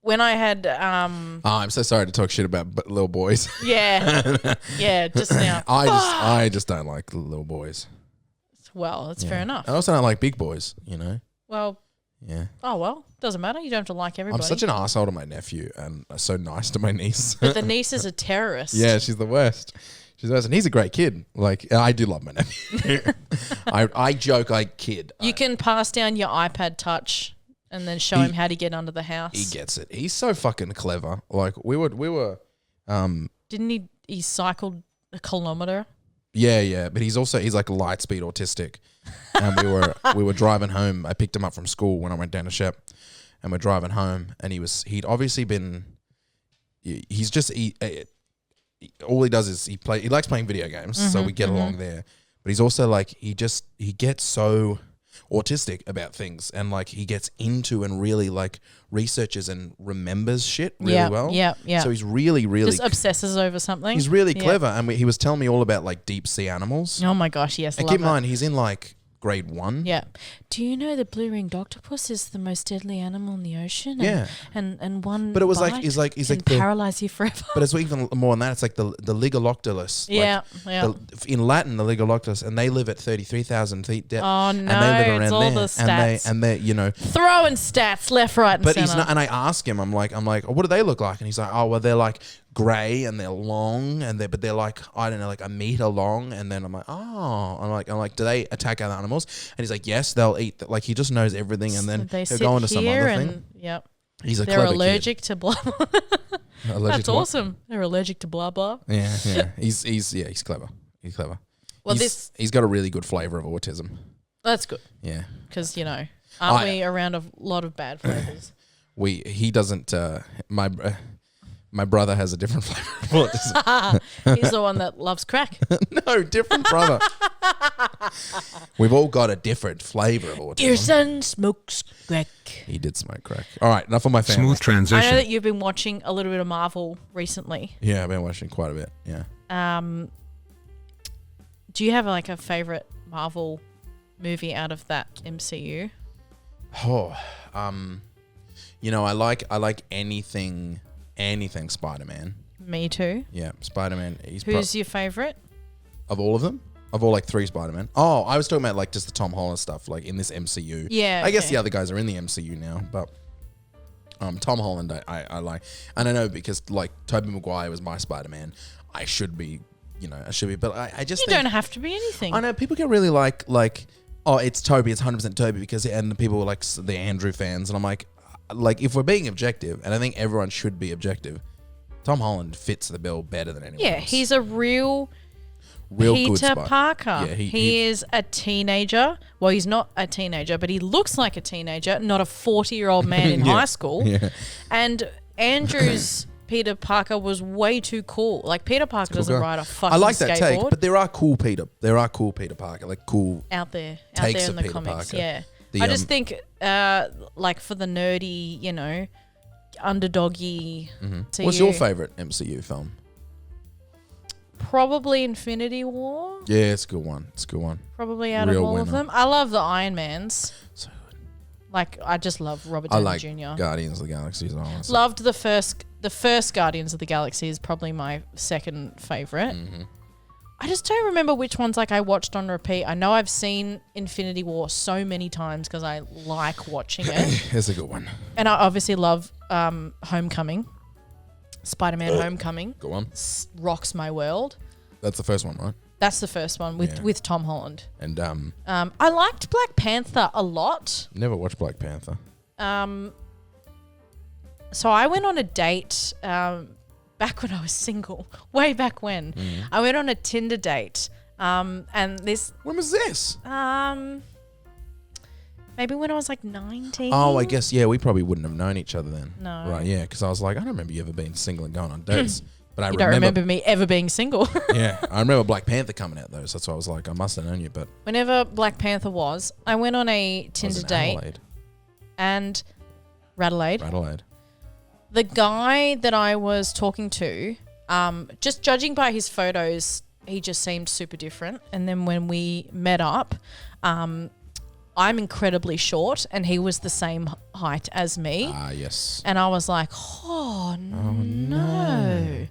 S1: when I had,
S2: Oh, I'm so sorry to talk shit about little boys.
S1: yeah, just now.
S2: I just don't like little boys.
S1: Well, it's
S2: Yeah.
S1: fair enough.
S2: I also don't like big boys, you know?
S1: Well,
S2: Yeah.
S1: oh well, doesn't matter. You don't have to like everybody.
S2: I'm such an asshole to my nephew and so nice to my niece.
S1: But the niece is a terrorist.
S2: Yeah, she's the worst. She's the worst. And he's a great kid. Like, I do love my nephew. I joke, I kid.
S1: You can pass down your iPad Touch and then show him how to get under the house.
S2: He gets it. He's so fucking clever. Like, we were,
S1: Didn't he cycled a kilometer?
S2: yeah, but he's like light speed autistic. And we were driving home. I picked him up from school when I went down to Shep, and we're driving home, and he'd obviously been, he's just, all he does is he likes playing video games, so we get along there. But he's also like, he gets so autistic about things, and like he gets into and really like researches and remembers shit really well.
S1: Yeah.
S2: So he's really
S1: Just obsesses over something.
S2: he's really
S1: Yeah.
S2: clever, and he was telling me all about like deep sea animals.
S1: Oh my gosh, yes.
S2: And
S1: love
S2: keep in
S1: it.
S2: mind, he's in like grade 1.
S1: Yeah. Do you know the blue-ringed octopus is the most deadly animal in the ocean?
S2: Yeah.
S1: And one
S2: But it was
S1: bite
S2: like, he's like
S1: can
S2: the,
S1: paralyze you forever.
S2: but it's even more than that. It's like the Ligaloctolus.
S1: Yeah,
S2: In Latin, the Ligaloctolus, and they live at 33,000 feet depth.
S1: Oh no,
S2: and they live
S1: it's
S2: around
S1: all
S2: there.
S1: the stats.
S2: And they, you know,
S1: throwing stats left, right, and
S2: but
S1: center.
S2: he's not. And I ask him, I'm like, oh, what do they look like? And he's like, oh, well, they're like grey and they're long and they're like, I don't know, like a meter long. And then I'm like, oh, I'm like, do they attack other animals? And he's like, yes, they'll eat. Like he just knows everything, and then
S1: they
S2: he'll go into some other thing.
S1: Yep.
S2: He's a
S1: They're
S2: clever
S1: allergic to blah blah.
S2: Allergic
S1: That's
S2: to what?
S1: awesome. They're allergic to blah blah.
S2: Yeah. He's clever. He's clever.
S1: Well,
S2: he's got a really good flavour of autism.
S1: That's good.
S2: Yeah.
S1: Because aren't we around a lot of bad flavors?
S2: He doesn't. My brother has a different flavour of autism.
S1: He's the one that loves crack.
S2: No, different brother. We've all got a different flavour of autism.
S1: Your son smokes crack.
S2: He did smoke crack. All right, enough of my family.
S3: Smooth transition.
S1: I know that you've been watching a little bit of Marvel recently.
S2: Yeah, I've been watching quite a bit. Yeah.
S1: Do you have like a favorite Marvel movie out of that MCU?
S2: Oh, I like anything Spider-Man.
S1: Me too.
S2: Yeah, Spider-Man.
S1: Who's your favorite?
S2: Of all of them? Of all like 3 Spider-Man? Oh, I was talking about like just the Tom Holland stuff, like in this MCU.
S1: Yeah.
S2: I guess the other guys are in the MCU now, but Tom Holland I like. And I know because like Tobey Maguire was my Spider-Man. I should be, but I just
S1: You don't have to be anything.
S2: I know people get really like, oh, it's Toby, it's 100% Toby and the people were like the Andrew fans, and I'm like if we're being objective, and I think everyone should be objective, Tom Holland fits the bill better than anyone else.
S1: He's a real
S2: Peter
S1: Peter Parker.
S2: Yeah,
S1: he is a teenager. Well, he's not a teenager, but he looks like a teenager, not a 40-year-old man in high school.
S2: Yeah.
S1: And Andrew's Peter Parker was way too cool. Like Peter Parker doesn't
S2: guy.
S1: ride a fucking
S2: I like that
S1: skateboard.
S2: take, but there are cool Peter Parker, like cool
S1: out there
S2: takes
S1: in
S2: of
S1: the
S2: Peter
S1: comics.
S2: Parker.
S1: Yeah.
S2: The,
S1: I just think like for the nerdy, underdoggy.
S2: Mm-hmm. What's your favourite MCU film?
S1: Probably Infinity War.
S2: Yeah, it's a good one.
S1: Probably out
S2: Real
S1: of all of
S2: winner.
S1: them. I love the Iron Mans.
S2: So good.
S1: Like I just love Robert
S2: I
S1: Downey
S2: like
S1: Jr.
S2: Guardians of the Galaxy as well.
S1: Loved the first Guardians of the Galaxy is probably my second favorite.
S2: Mm-hmm.
S1: I just don't remember which ones like I watched on repeat. I know I've seen Infinity War so many times because I like watching it.
S2: It's a good one.
S1: And I obviously love Homecoming. Spider-Man Homecoming.
S2: Go on.
S1: Rocks my world.
S2: That's the first one, right?
S1: That's the first one with Tom Holland.
S2: And
S1: I liked Black Panther a lot.
S2: never watched Black Panther.
S1: So I went on a date back when I was single, way back when. I went on a Tinder date. And this...
S2: When was this?
S1: Maybe when I was like 19.
S2: Oh, I guess, yeah, we probably wouldn't have known each other then.
S1: No.
S2: Right, yeah, because I was like, I don't remember you ever being single and going on dates. But I
S1: You don't remember me ever being single.
S2: Yeah, I remember Black Panther coming out though, so that's why I was like, I must have known you, but...
S1: Whenever Black Panther was, I went on a Tinder date.
S2: Adelaide.
S1: And... Radelaide. The guy that I was talking to, just judging by his photos, he just seemed super different. And then when we met up, I'm incredibly short and he was the same height as me.
S2: Ah, yes.
S1: And I was like, oh no.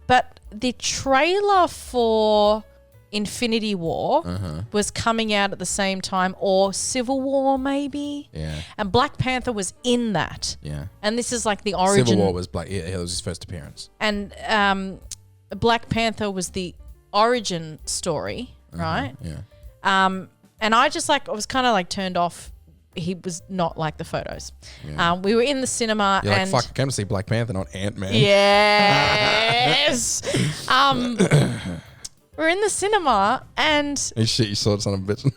S1: But the trailer for Infinity War was coming out at the same time, or Civil War maybe.
S2: Yeah.
S1: And Black Panther was in that.
S2: Yeah.
S1: And this is like the origin.
S2: Civil War was it was his first appearance.
S1: And Black Panther was the origin story, right?
S2: Yeah.
S1: And I just I was kind of like turned off. He was not like the photos.
S2: Yeah.
S1: We were in the cinema
S2: You're
S1: and
S2: like, fuck, I came to see Black Panther, not Ant-Man.
S1: yes. We're in the cinema and
S2: Hey, shit, you saw it, son of a bitch.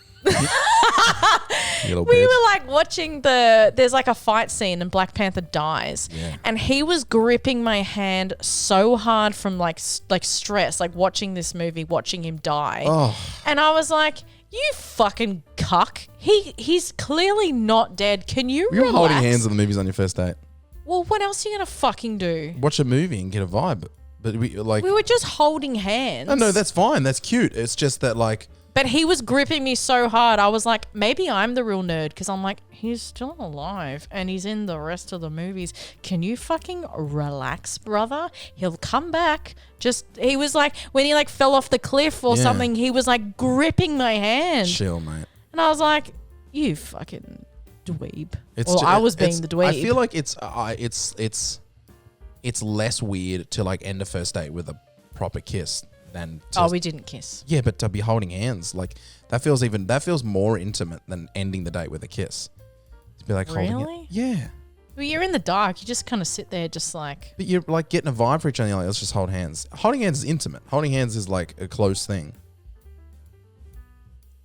S1: we were like watching there's like a fight scene and Black Panther dies.
S2: Yeah.
S1: And he was gripping my hand so hard from like stress, like watching this movie, watching him die.
S2: Oh.
S1: And I was like, you fucking cuck. He's clearly not dead. Can you
S2: You're
S1: relax?
S2: holding hands on the movies on your first date.
S1: Well, what else are you going to fucking do?
S2: Watch a movie and get a vibe. But we
S1: We were just holding hands.
S2: No, that's fine. That's cute. It's just that like...
S1: But he was gripping me so hard. I was like, maybe I'm the real nerd because I'm like, he's still alive and he's in the rest of the movies. Can you fucking relax, brother? He'll come back. He was like, when he like fell off the cliff or something, he was like gripping my hand.
S2: Chill, mate.
S1: And I was like, you fucking dweeb. I was being the dweeb.
S2: I feel like it's less weird to like end a first date with a proper kiss.
S1: We didn't kiss.
S2: Yeah, but to be holding hands, like that feels more intimate than ending the date with a kiss. To be like holding it. Yeah.
S1: Well, you're in the dark. You just kind of sit there, just like.
S2: But you're like getting a vibe for each other. You're like, let's just hold hands. Holding hands is intimate. Holding hands is like a close thing.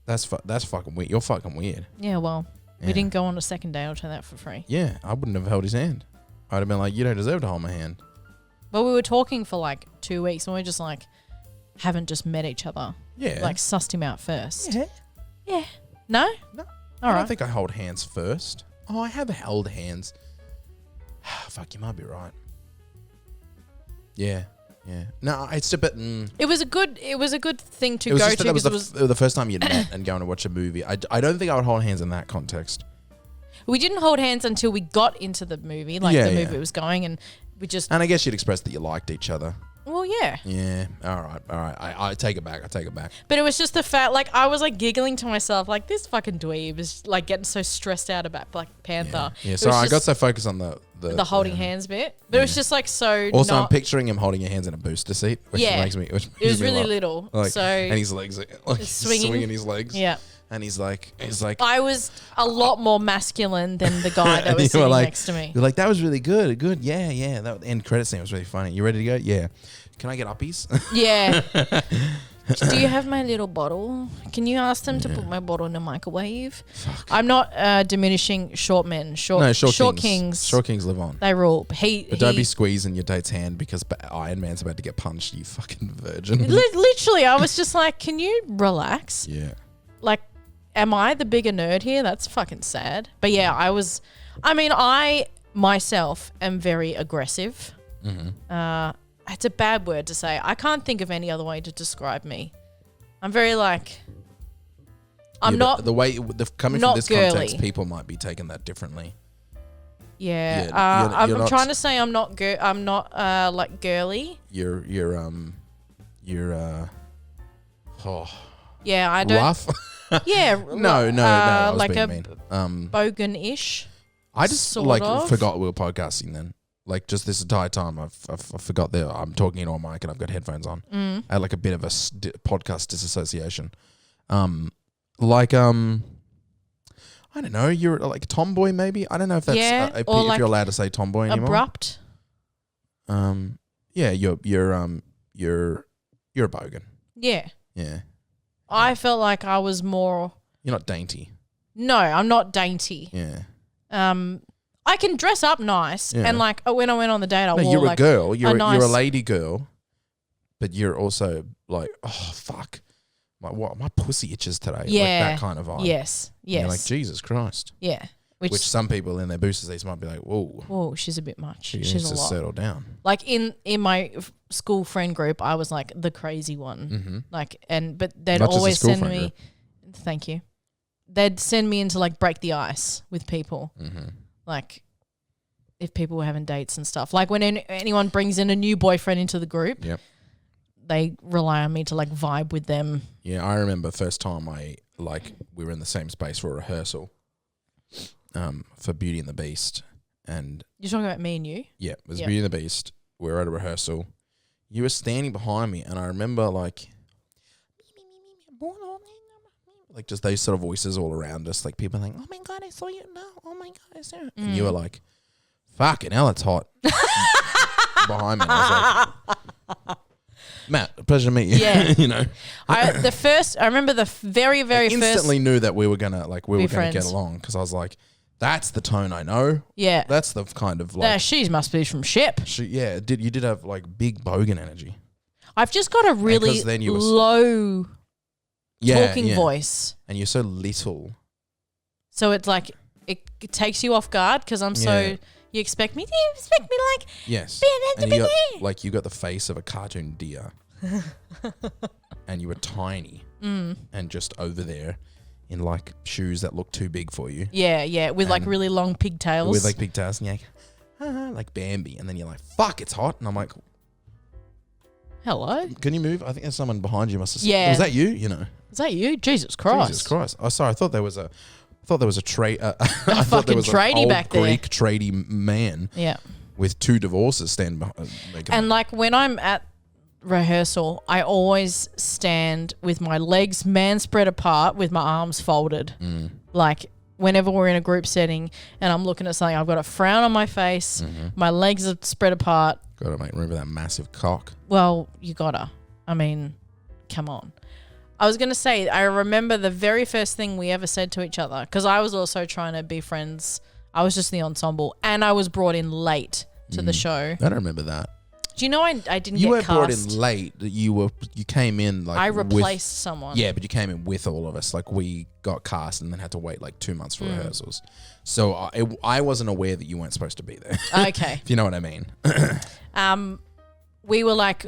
S2: That's fucking weird. You're fucking weird.
S1: Yeah, well, we didn't go on a second date. I'll tell that for free.
S2: Yeah, I wouldn't have held his hand. I'd have been like, you don't deserve to hold my hand.
S1: But we were talking for like 2 weeks, and we're just like. Haven't just met each other.
S2: Yeah.
S1: Like sussed him out first.
S2: Yeah.
S1: Yeah. No?
S2: No.
S1: All
S2: I
S1: right.
S2: don't think I hold hands first. Oh, I have held hands. Fuck, you might be right. Yeah. Yeah. No, it's a bit.
S1: It was a good thing to go to.
S2: That was the first time you'd met and going to watch a movie. I don't think I would hold hands in that context.
S1: We didn't hold hands until we got into the movie, the movie was going, and we just.
S2: And I guess you'd expressed that you liked each other.
S1: Well, yeah.
S2: Yeah. All right. I take it back.
S1: But it was just the fact, like, I was like giggling to myself, like, this fucking dweeb is like getting so stressed out about Black Panther.
S2: Yeah. Sorry, I got so focused on the
S1: holding hands bit, but it was just like so.
S2: Also, I'm picturing him holding your hands in a booster seat, which makes me. Which
S1: it was really little,
S2: like,
S1: so
S2: and his legs like swinging his legs.
S1: Yeah.
S2: And he's like.
S1: I was a lot more masculine than the guy that was sitting next to me.
S2: You're like, that was really good. Good. Yeah. That end credit scene was really funny. You ready to go? Yeah. Can I get uppies?
S1: Yeah. Do you have my little bottle? Can you ask them to put my bottle in the microwave?
S2: Fuck.
S1: I'm not diminishing short men. Short kings.
S2: Short kings live on.
S1: They rule.
S2: But don't be squeezing your date's hand because Iron Man's about to get punched, you fucking virgin.
S1: Literally, I was just like, can you relax?
S2: Yeah.
S1: Like, am I the bigger nerd here? That's fucking sad. But yeah, I myself am very aggressive.
S2: Mm-hmm.
S1: It's a bad word to say. I can't think of any other way to describe me. I'm very like. I'm not.
S2: The way coming from this
S1: girly.
S2: context, people might be taking that differently.
S1: Yeah.
S2: You're
S1: I'm trying to say I'm not. I'm not like girly.
S2: You're. Oh.
S1: Yeah, I don't.
S2: Rough.
S1: Yeah.
S2: No. I was
S1: like
S2: being
S1: a
S2: mean.
S1: bogan-ish.
S2: I just
S1: sort of.
S2: forgot we were podcasting then. Like just this entire time, I forgot that I'm talking into a mic and I've got headphones on. I had like a bit of a podcast disassociation. I don't know. You're like a tomboy, maybe. I don't know if that's if
S1: like
S2: you're allowed to say tomboy anymore.
S1: Abrupt.
S2: Yeah, you're a bogan.
S1: Yeah.
S2: Yeah.
S1: I felt like I was more.
S2: You're not dainty.
S1: No, I'm not dainty.
S2: Yeah.
S1: I can dress up nice, and like when I went on the date, I wore
S2: you're
S1: like
S2: a girl. You're
S1: nice,
S2: you're a lady girl, but you're also like, oh fuck, my pussy itches today.
S1: Yeah,
S2: like that kind of vibe.
S1: Yes.
S2: And you're like, Jesus Christ.
S1: Yeah.
S2: Which some people in their booster seats might be like, whoa,
S1: she's a bit much.
S2: She's
S1: a
S2: to
S1: lot.
S2: settle down.
S1: Like in my school friend group, I was like the crazy one.
S2: Mm-hmm.
S1: Like, but they'd
S2: Not
S1: always send me.
S2: Group.
S1: Thank you. They'd send me into like break the ice with people.
S2: Mm-hmm.
S1: Like, if people were having dates and stuff. Like when anyone brings in a new boyfriend into the group, they rely on me to like vibe with them.
S2: Yeah, I remember first time we were in the same space for a rehearsal for Beauty and the Beast. And
S1: you're talking about me and you?
S2: Yeah, it was Beauty and the Beast. We were at a rehearsal. You were standing behind me and I remember like just those sort of voices all around us. Like people like, oh my God, I saw you now. Oh my God, I saw you. And you were like, fucking hell, it's hot. Behind me. I was like, Matt, pleasure to meet you. Yeah. You know.
S1: I remember the very, very
S2: I instantly knew that we were gonna get along because I was like, that's the tone I know.
S1: Yeah.
S2: That's the kind of like
S1: she must be from Ship.
S2: You did have like big bogan energy.
S1: I've just got a really low talking voice.
S2: And you're so little.
S1: So it's like it takes you off guard because I'm so you expect me like
S2: yes.
S1: and
S2: you got the face of a cartoon deer. and you were tiny and just over there in like shoes that look too big for you.
S1: Yeah, with like really long pigtails.
S2: With like pigtails, and you're like Bambi, and then you're like, fuck, it's hot. And I'm like,
S1: hello?
S2: can you move? I think there's someone behind you. Must have
S1: Yeah.
S2: Was that you? You know.
S1: Is that you? Jesus Christ.
S2: Jesus Christ. Oh, sorry. I thought there was a trade. I thought
S1: fucking
S2: there was an
S1: tradie
S2: old
S1: back there.
S2: Greek tradie man.
S1: Yeah.
S2: With 2 divorces standing behind.
S1: And like when I'm at rehearsal, I always stand with my legs spread apart with my arms folded. Like whenever we're in a group setting and I'm looking at something, I've got a frown on my face, my legs are spread apart.
S2: Gotta mate, remember that massive cock.
S1: Well, you gotta. I mean, come on. I was going to say, I remember the very first thing we ever said to each other, because I was also trying to be friends. I was just in the ensemble and I was brought in late to the show.
S2: I don't remember that.
S1: Do you know I didn't
S2: You
S1: get
S2: weren't
S1: cast?
S2: brought in late. You came in like
S1: I replaced someone.
S2: Yeah, but you came in with all of us. Like we got cast and then had to wait like 2 months for rehearsals. So I wasn't aware that you weren't supposed to be there.
S1: Okay.
S2: If you know what I mean.
S1: We were like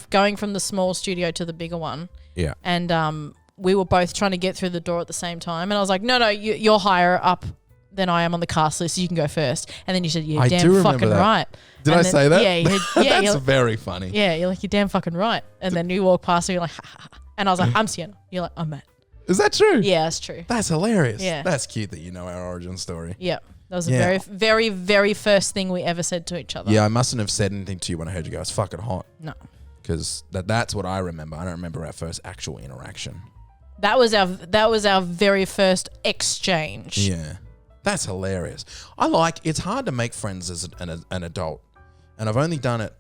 S1: going from the small studio to the bigger one.
S2: Yeah.
S1: And we were both trying to get through the door at the same time. And I was like, no, you're higher up than I am on the cast list, so you can go first. And then you said, you're damn fucking right.
S2: Did I say that?
S1: Yeah.
S2: That's very funny.
S1: Yeah, you're like, you're damn fucking right. And then you walk past and you're like, ha, ha, ha. And I was like, I'm Sienna. You're like, I'm Matt.
S2: Is that true?
S1: Yeah, that's true.
S2: That's hilarious.
S1: Yeah.
S2: That's cute that you know our origin story.
S1: Yeah. That was the very, very, very first thing we ever said to each other.
S2: Yeah, I mustn't have said anything to you when I heard you go, it's fucking hot.
S1: No.
S2: Because that's what I remember. I don't remember our first actual interaction.
S1: That was our very first exchange.
S2: Yeah. That's hilarious. It's hard to make friends as an adult. And I've only done it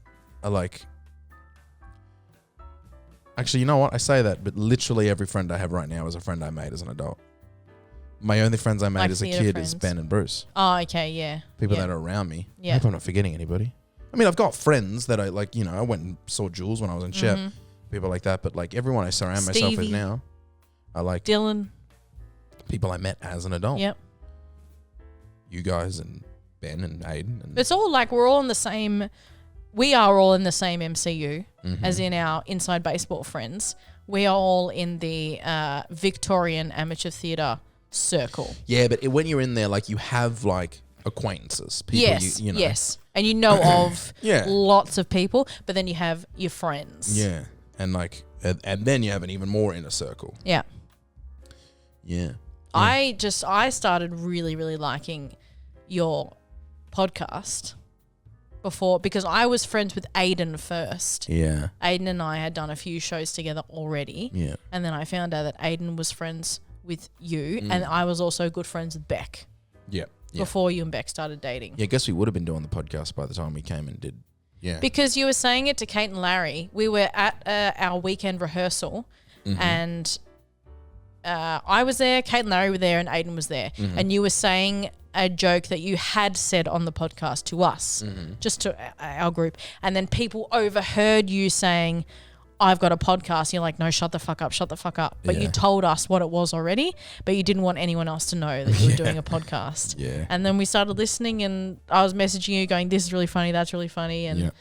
S2: actually, you know what? I say that, but literally every friend I have right now is a friend I made as an adult. My only friends I made as a kid is Ben and Bruce.
S1: Oh, okay, yeah.
S2: People that are around me.
S1: Yeah.
S2: I hope I'm not forgetting anybody. I mean, I've got friends that I I went and saw Jules when I was in Shep. People like that. But like everyone I surround myself with now, I like
S1: Dylan.
S2: People I met as an adult.
S1: Yep.
S2: You guys and Ben and Aiden. And
S1: It's all like we are all in the same MCU, as in our Inside Baseball friends. We are all in the Victorian Amateur Theatre circle.
S2: Yeah, but when you're in there, like you have like acquaintances. People
S1: Yes,
S2: you know.
S1: yes. And you know of
S2: Yeah.
S1: lots of people, but then you have your friends.
S2: Yeah. And like, and then you have an even more inner circle.
S1: Yeah.
S2: Yeah.
S1: I started really, really liking your podcast because I was friends with Aiden first.
S2: Yeah.
S1: Aiden and I had done a few shows together already.
S2: Yeah.
S1: And then I found out that Aiden was friends with you and I was also good friends with Beck
S2: Yeah.
S1: before you and Beck started dating.
S2: Yeah, I guess we would have been doing the podcast by the time we came and did. Yeah.
S1: Because you were saying it to Kate and Larry. We were at our weekend rehearsal and I was there, Kate and Larry were there, and Aiden was there. And you were saying a joke that you had said on the podcast to us, just to our group. And then people overheard you saying, I've got a podcast. You're like, no, shut the fuck up, shut the fuck up. But you told us what it was already, but you didn't want anyone else to know that you were doing a podcast.
S2: Yeah.
S1: And then we started listening and I was messaging you going, this is really funny, that's really funny. And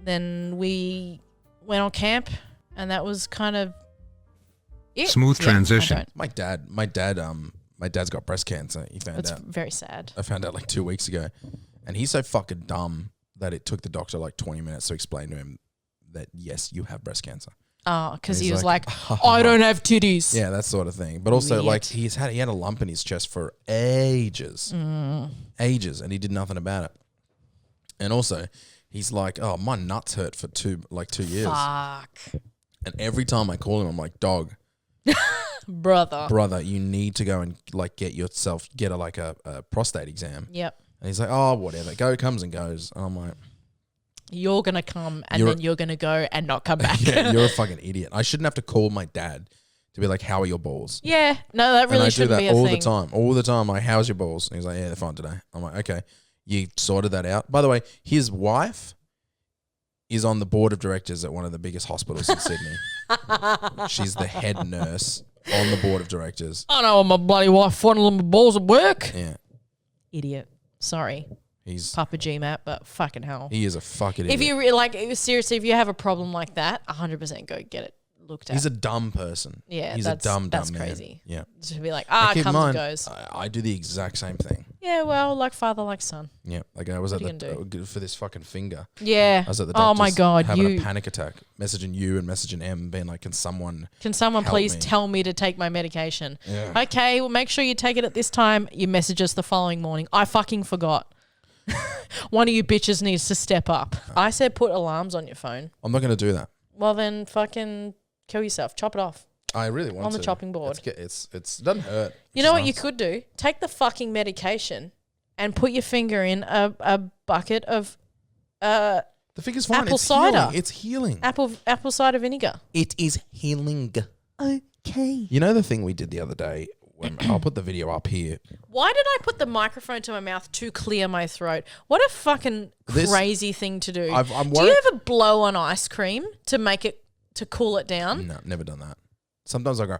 S1: then we went on camp and that was kind of it.
S3: Smooth transition.
S2: My dad's got breast cancer. He found
S1: It's
S2: out.
S1: very sad.
S2: I found out like 2 weeks ago. And he's so fucking dumb that it took the doctor like 20 minutes to explain to him that, yes, you have breast cancer.
S1: Oh, because
S2: He's
S1: he was
S2: like,
S1: like, I don't have titties.
S2: Yeah, that sort of thing. But also,
S1: Weird.
S2: like, he had a lump in his chest for ages. Ages. And he did nothing about it. And also, he's like, oh, my nuts hurt for 2 years.
S1: Fuck.
S2: And every time I call him, I'm like, dog, brother, you need to go and like get a prostate exam.
S1: Yep.
S2: And he's like, oh, whatever. Comes and goes. And I'm like,
S1: You're going to come and then you're going to go and not come back.
S2: yeah, you're a fucking idiot. I shouldn't have to call my dad to be like, how are your balls?
S1: Yeah. No, that really shouldn't be a
S2: all
S1: thing.
S2: all the time. Like, how's your balls? And he's like, yeah, they're fine today. I'm like, okay, you sorted that out. By the way, his wife is on the board of directors at one of the biggest hospitals in Sydney. She's the head nurse on the board of directors.
S1: I know my bloody wife fondling my balls at work.
S2: Yeah.
S1: Idiot. Sorry.
S2: He's
S1: Papa GMat, but fucking hell.
S2: he is a fucking idiot.
S1: If you seriously, if you have a problem like that, 100% go get it looked at.
S2: He's a dumb person.
S1: Yeah,
S2: he's a dumb
S1: that's
S2: man.
S1: crazy.
S2: Yeah.
S1: Just to be like,
S2: Keep in
S1: comes
S2: mind,
S1: and goes.
S2: I do the exact same thing.
S1: Yeah, well, like father, like son.
S2: Yeah, like I was
S1: What
S2: at
S1: are you
S2: the for this fucking finger.
S1: Yeah.
S2: I was at the
S1: Oh
S2: doctor's
S1: my God,
S2: having a panic attack, messaging you and messaging M, being like, can someone help
S1: please
S2: me?
S1: tell me to take my medication?
S2: Yeah.
S1: Okay, well, make sure you take it at this time. You message us the following morning. I fucking forgot. One of you bitches needs to step up. I said put alarms on your phone.
S2: I'm not going to do that.
S1: Well, then fucking kill yourself. Chop it off.
S2: I really want
S1: on
S2: to.
S1: the chopping board.
S2: It doesn't hurt.
S1: You know what you could do? Take the fucking medication and put your finger in a bucket of
S2: The finger's fine.
S1: apple
S2: It's
S1: cider.
S2: Healing. It's healing.
S1: apple cider vinegar.
S2: It is healing.
S1: Okay.
S2: You know the thing we did the other day? When I'll put the video up here.
S1: Why did I put the microphone to my mouth to clear my throat? What a fucking crazy thing to do.
S2: I'm
S1: do you ever blow on ice cream to make it, to cool it down?
S2: No, never done that. Sometimes I go,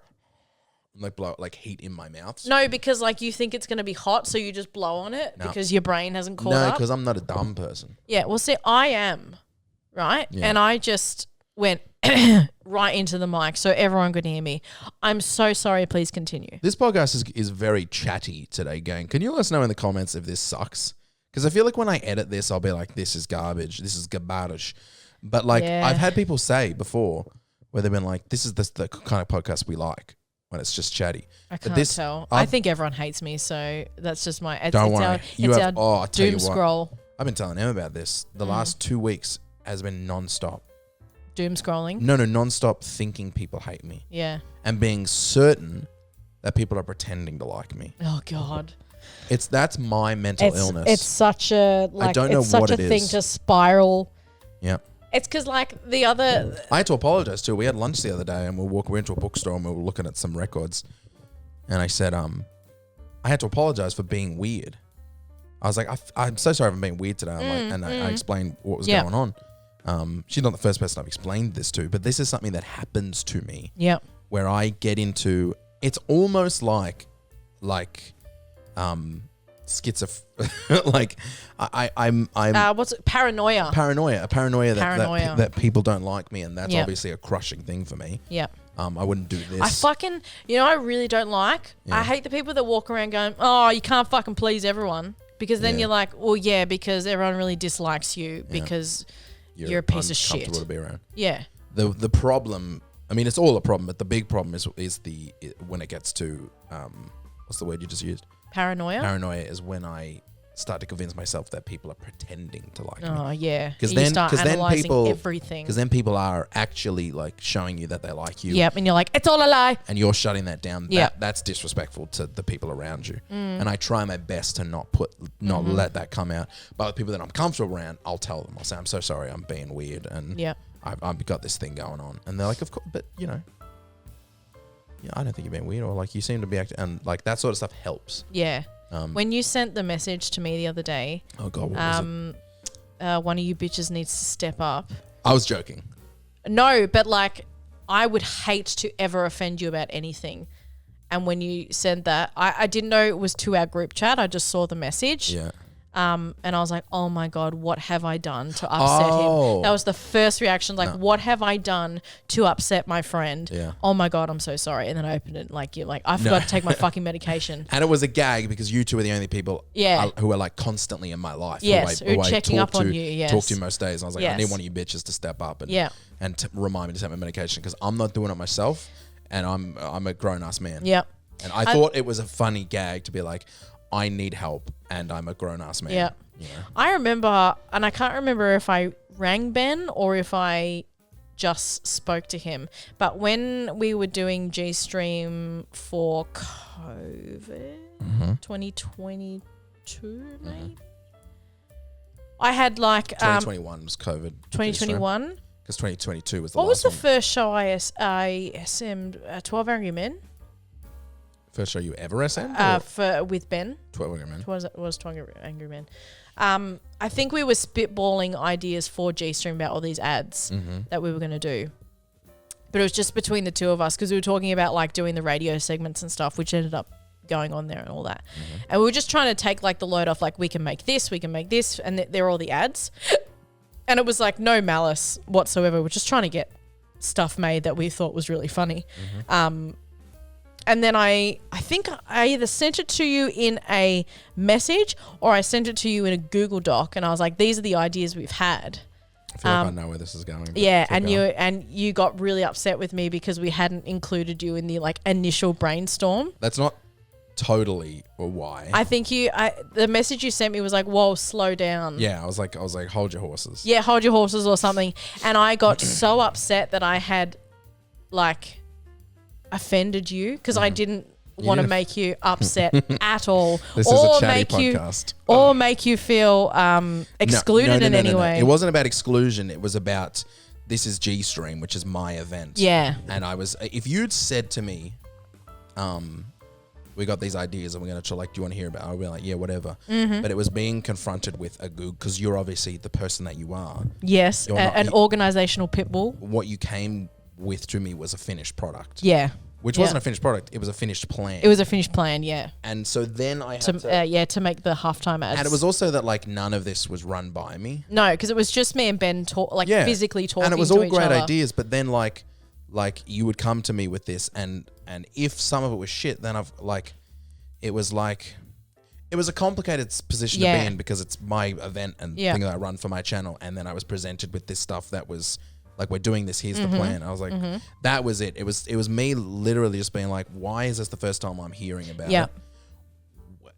S2: like blow like heat in my mouth.
S1: No, because like you think it's going to be hot, so you just blow on it because your brain hasn't caught
S2: No,
S1: up.
S2: because I'm not a dumb person.
S1: Yeah, well, see, I am, right?
S2: Yeah.
S1: And I just went right into the mic so everyone could hear me. I'm so sorry. Please continue.
S2: This podcast is very chatty today, gang. Can you let us know in the comments if this sucks? Because I feel like when I edit this, I'll be like, this is garbage. This is garbage. But like I've had people say before where they've been like, this is the kind of podcast we like when it's just chatty.
S1: I can't tell. I think everyone hates me, so that's just my...
S2: Don't worry.
S1: Our doom scroll.
S2: I've been telling Em about this. The last 2 weeks has been non-stop.
S1: Doom scrolling?
S2: No, non-stop thinking people hate me.
S1: Yeah.
S2: And being certain that people are pretending to like me.
S1: Oh, God.
S2: That's my mental illness.
S1: It's such a... Like,
S2: I don't know
S1: it's such
S2: what
S1: a
S2: it
S1: thing
S2: is.
S1: to spiral.
S2: Yeah.
S1: It's because, like, the other...
S2: I had to apologize too. We had lunch the other day and we went into a bookstore and we were looking at some records. And I said, I had to apologize for being weird. I was like, I'm so sorry for being weird today. I explained what was going on. She's not the first person I've explained this to, but this is something that happens to me.
S1: Yeah.
S2: Where I get into, it's almost like like I'm
S1: what's it? Paranoia.
S2: A paranoia that people don't like me, and that's obviously a crushing thing for me.
S1: Yeah.
S2: I wouldn't do this.
S1: I fucking, I really don't like.
S2: Yeah.
S1: I hate the people that walk around going, "Oh, you can't fucking please everyone," because then you're like, "Well, yeah, because everyone really dislikes you because you're a piece of shit."
S2: Uncomfortable to be around.
S1: Yeah.
S2: The problem, I mean, it's all a problem, but the big problem is when it gets to what's the word you just used?
S1: Paranoia.
S2: Paranoia is when I start to convince myself that people are pretending to like me.
S1: Oh yeah,
S2: Because
S1: you start analyzing everything.
S2: Because then people are actually like showing you that they like you.
S1: Yep, and you're like, it's all a lie.
S2: And you're shutting that down.
S1: Yep.
S2: That's disrespectful to the people around you. And I try my best to not let that come out. But the people that I'm comfortable around, I'll tell them. I'll say, I'm so sorry, I'm being weird, and I've got this thing going on. And they're like, of course, but I don't think you're being weird, or like you seem to be acting, and like that sort of stuff helps.
S1: Yeah. When you sent the message to me the other day,
S2: oh God, what was it?
S1: One of you bitches needs to step up.
S2: I was joking.
S1: No, but like, I would hate to ever offend you about anything. And when you said that, I didn't know it was to our group chat. I just saw the message.
S2: Yeah.
S1: And I was like, oh my God, what have I done to upset him? That was the first reaction. Like, what have I done to upset my friend?
S2: Yeah.
S1: Oh my God, I'm so sorry. And then I opened it like, you're like, I forgot to take my fucking medication.
S2: And it was a gag because you two are the only people who are like constantly in my life.
S1: Yes,
S2: who I
S1: checking
S2: talk
S1: up on you. Yes.
S2: Talk to you most days. And I was like, I need one of you bitches to step up and remind me to take my medication because I'm not doing it myself, and I'm a grown ass man.
S1: Yeah.
S2: And I thought it was a funny gag to be like, I need help and I'm a grown ass man.
S1: Yeah. I remember, and I can't remember if I rang Ben or if I just spoke to him, but when we were doing G-Stream for COVID, 2022 maybe, I had like...
S2: 2021 was COVID.
S1: 2021?
S2: Because 2022 was the
S1: What was
S2: last
S1: the first show I SM'd? 12 Angry Men?
S2: First show you ever SM'd?
S1: With Ben.
S2: 12 Angry Men.
S1: It was 12 Angry Men. I think we were spitballing ideas for G-Stream about all these ads that we were going to do. But it was just between the two of us because we were talking about like doing the radio segments and stuff, which ended up going on there and all that. And we were just trying to take like the load off, like we can make this, and they're all the ads. And it was like no malice whatsoever. We're just trying to get stuff made that we thought was really funny. And then I think I either sent it to you in a message or I sent it to you in a Google Doc, and I was like, these are the ideas we've had.
S2: I feel like I know where this is going.
S1: Yeah, and you got really upset with me because we hadn't included you in the like initial brainstorm.
S2: That's not totally why.
S1: I think the message you sent me was like, whoa, slow down.
S2: Yeah, I was like, hold your horses.
S1: Yeah, hold your horses or something. And I got so upset that I had like offended you because I didn't want to make you upset at all.
S2: This
S1: or
S2: is a chatty podcast.
S1: Or make you feel excluded in any way.
S2: It wasn't about exclusion. It was about, this is G-Stream, which is my event.
S1: Yeah.
S2: And if you'd said to me, we got these ideas and we're going to like, do you want to hear about it? I'll be like, yeah, whatever. But it was being confronted with a Google, because you're obviously the person that you are.
S1: Yes, an organizational pit bull.
S2: What you came with to me was a finished product.
S1: Yeah.
S2: Which wasn't a finished product. It was a finished plan.
S1: It was a finished plan, yeah.
S2: And so then I had
S1: to make the halftime ads.
S2: And it was also that like none of this was run by me.
S1: No, because it was just me and Ben physically talking.
S2: And it was
S1: to
S2: all
S1: each
S2: great
S1: other.
S2: ideas, but then like you would come to me with this, and if some of it was shit, then it was a complicated position to be in, because it's my event and thing that I run for my channel, and then I was presented with this stuff that was like, we're doing this, here's the plan. I was like, that was it. It was me literally just being like, why is this the first time I'm hearing about it?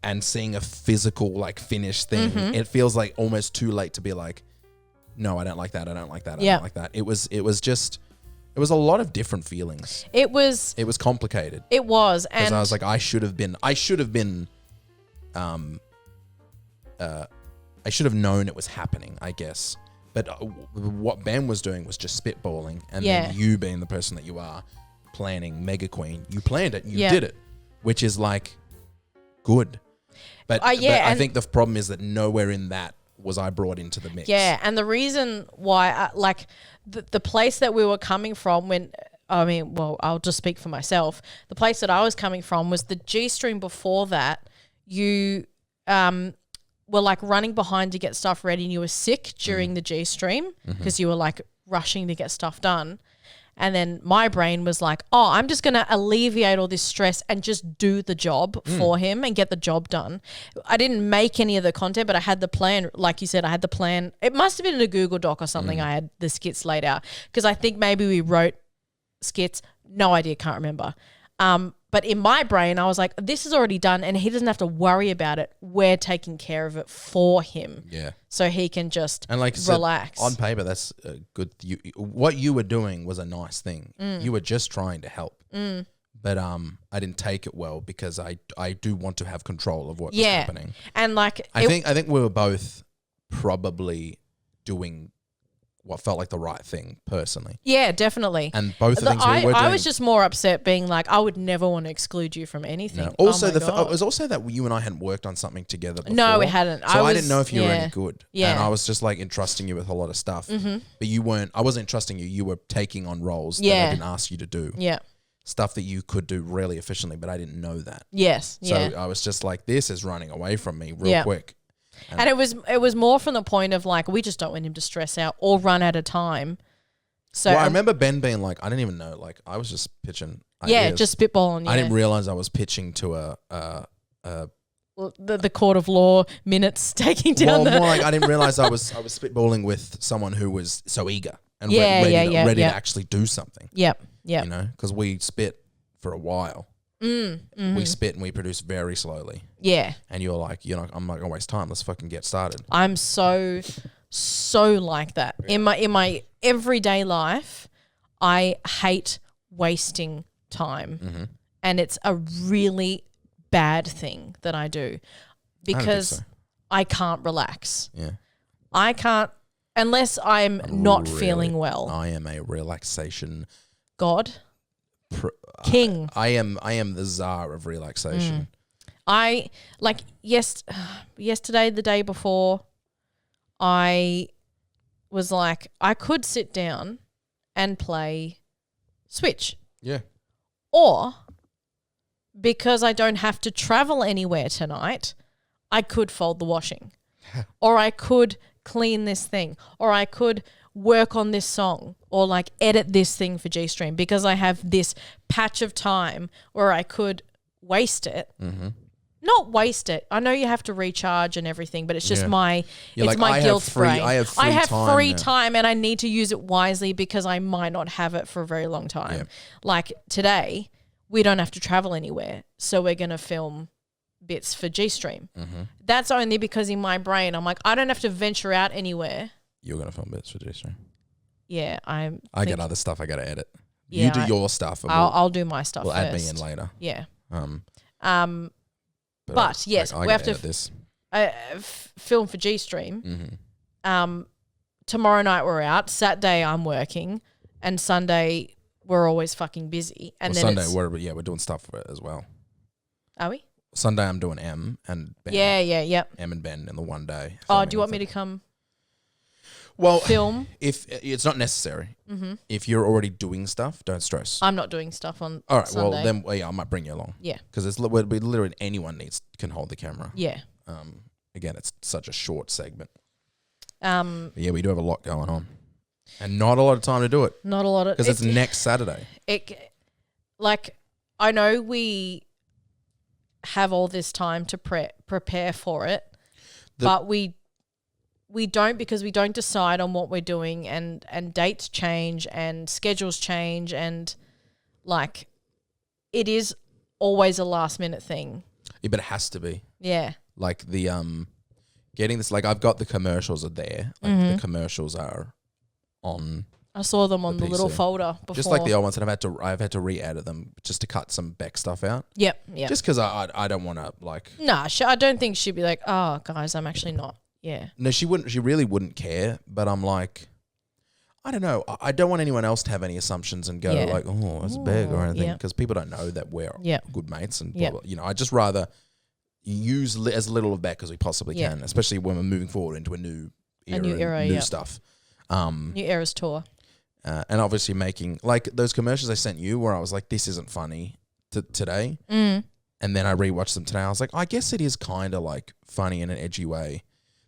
S2: And seeing a physical, like, finished thing. It feels like almost too late to be like, no, I don't like that. I don't like that. I don't like that. It was a lot of different feelings. It was complicated.
S1: It was.
S2: Because I was like, I should have known it was happening, I guess. But what Ben was doing was just spitballing, and then you, being the person that you are, planning Mega Queen. You planned it, you did it, which is like good. But I think the problem is that nowhere in that was I brought into the mix.
S1: Yeah, and the reason why, the place that we were coming from I'll just speak for myself. The place that I was coming from was the G-Stream before that. You were like running behind to get stuff ready, and you were sick during the G-Stream because you were like rushing to get stuff done. And then my brain was like, oh, I'm just going to alleviate all this stress and just do the job for him and get the job done. I didn't make any of the content, but I had the plan. Like you said, I had the plan. It must have been in a Google Doc or something. I had the skits laid out, because I think maybe we wrote skits. No idea, can't remember. But in my brain, I was like, this is already done and he doesn't have to worry about it. We're taking care of it for him. Yeah. So he can just relax.
S2: On paper, that's good. What you were doing was a nice thing. You were just trying to help. But I didn't take it well, because I do want to have control of what's happening.
S1: And
S2: I think we were both probably doing what felt like the right thing personally.
S1: Yeah, definitely.
S2: And both of the things we were doing.
S1: I was just more upset, being like, I would never want to exclude you from anything.
S2: No. Also, it was also that you and I hadn't worked on something together before.
S1: No, we hadn't.
S2: So I didn't know if you were any good.
S1: Yeah.
S2: And I was just like entrusting you with a lot of stuff. But you weren't. I wasn't entrusting you. You were taking on roles that I didn't ask you to do.
S1: Yeah.
S2: Stuff that you could do really efficiently, but I didn't know that.
S1: Yes.
S2: So I was just like, this is running away from me real quick.
S1: And it was more from the point of like, we just don't want him to stress out or run out of time. So
S2: I remember Ben being like, I didn't even know, like I was just pitching ideas.
S1: Just spitballing. Yeah.
S2: I didn't realize I was pitching to
S1: the court of law minutes taking down.
S2: More like I didn't realize I was spitballing with someone who was so eager and ready to actually do something.
S1: Yep.
S2: You know, because we spit for a while. We spit and we produce very slowly.
S1: Yeah.
S2: And you're like, I'm not gonna waste time. Let's fucking get started.
S1: I'm so like that. Yeah. In my everyday life, I hate wasting time. And it's a really bad thing that I do, because I can't relax. Yeah. I can't unless I'm not feeling well.
S2: I am a relaxation
S1: God. King.
S2: I am the czar of relaxation.
S1: I like yesterday, the day before, I was like, I could sit down and play Switch.
S2: Yeah.
S1: Or because I don't have to travel anywhere tonight, I could fold the washing or I could clean this thing or I could work on this song or like edit this thing for G-Stream because I have this patch of time where I could waste it.
S2: Mm-hmm.
S1: Not waste it. I know you have to recharge and everything, but it's just my
S2: I
S1: guilt brain.
S2: I have
S1: free time and I need to use it wisely because I might not have it for a very long time.
S2: Yeah.
S1: Like today, we don't have to travel anywhere, so we're going to film bits for G-Stream.
S2: Mm-hmm.
S1: That's only because in my brain, I'm like, I don't have to venture out anywhere.
S2: You're going to film bits for G-Stream?
S1: Yeah,
S2: I get other stuff I got to edit.
S1: Yeah,
S2: you do your stuff. And
S1: I'll do my stuff
S2: we'll
S1: first.
S2: add me in later.
S1: Yeah.
S2: But
S1: yes, we have to
S2: this.
S1: film for G-Stream.
S2: Mm-hmm.
S1: Tomorrow night we're out. Saturday I'm working, and Sunday we're always fucking busy. And then
S2: Sunday we're doing stuff for it as well.
S1: Are we?
S2: Sunday I'm doing M and Ben.
S1: Yeah.
S2: M and Ben in the one day.
S1: Oh, do you want me to come?
S2: Well,
S1: film.
S2: If it's not necessary, if you're already doing stuff, don't stress.
S1: I'm not doing stuff on.
S2: All right.
S1: Sunday.
S2: Well, then I might bring you along.
S1: Yeah.
S2: Because it's literally anyone can hold the camera.
S1: Yeah.
S2: Again, it's such a short segment.
S1: But
S2: yeah, we do have a lot going on, and not a lot of time to do it.
S1: Not a lot of
S2: because it's next Saturday.
S1: I know we have all this time to prepare for it, but we don't because we don't decide on what we're doing and dates change and schedules change and like it is always a last minute thing.
S2: Yeah, but it has to be.
S1: Yeah.
S2: Like the getting this, like I've got the commercials are there. Like the commercials are on.
S1: I saw them on the
S2: PC.
S1: little folder before.
S2: Just like the old ones, and I've had to re-edit them just to cut some Beck stuff out.
S1: Yep.
S2: Just because I don't want to like.
S1: Nah, I don't think she'd be like, oh guys, I'm actually not. Yeah.
S2: No, she wouldn't. She really wouldn't care. But I'm like, I don't know. I don't want anyone else to have any assumptions and go like, oh, that's big or anything, because people don't know that we're good mates and blah, blah. You know, I just rather use as little of Beck as we possibly can, especially when we're moving forward into a new era, new stuff.
S1: New Era's tour.
S2: And obviously making like those commercials I sent you where I was like, this isn't funny today. And then I rewatched them today. I was like, I guess it is kind of like funny in an edgy way.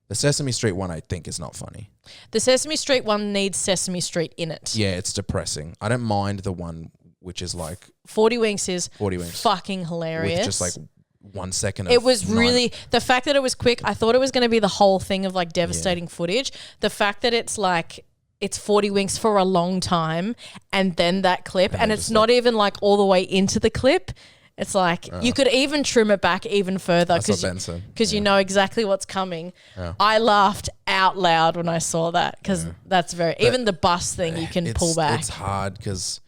S2: The Sesame Street one I think is not funny.
S1: The Sesame Street one needs Sesame Street in it.
S2: Yeah, it's depressing. I don't mind the one which is like
S1: 40 Winks is fucking hilarious.
S2: With just like 1 second.
S1: It was really the fact that it was quick. I thought it was going to be the whole thing of like devastating footage. The fact that it's like it's 40 Winks for a long time and then that clip and it's not even like all the way into the clip. It's like you could even trim it back even further because you know exactly what's coming. Yeah. I laughed out loud when I saw that because that's even the bus thing you can pull back.
S2: It's hard because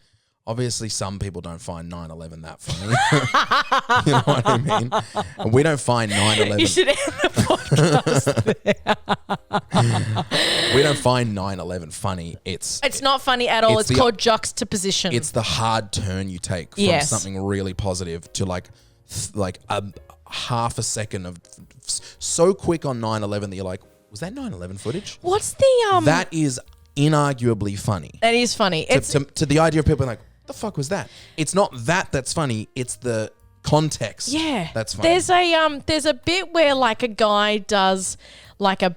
S2: obviously some people don't find 9/11 that funny. You know what I mean? And we don't find 9/11.
S1: You should end the podcast there.
S2: We don't find 9/11 funny. It's
S1: not funny at all. It's called juxtaposition.
S2: It's the hard turn you take from something really positive to like a half a second of so quick on 9/11 that you're like, was that 9/11 footage?
S1: What's the
S2: That is inarguably funny.
S1: That is funny. It's
S2: to the idea of people like, what the fuck was that? It's not that's funny. It's the context.
S1: Yeah,
S2: that's funny.
S1: There's a bit where like a guy does like a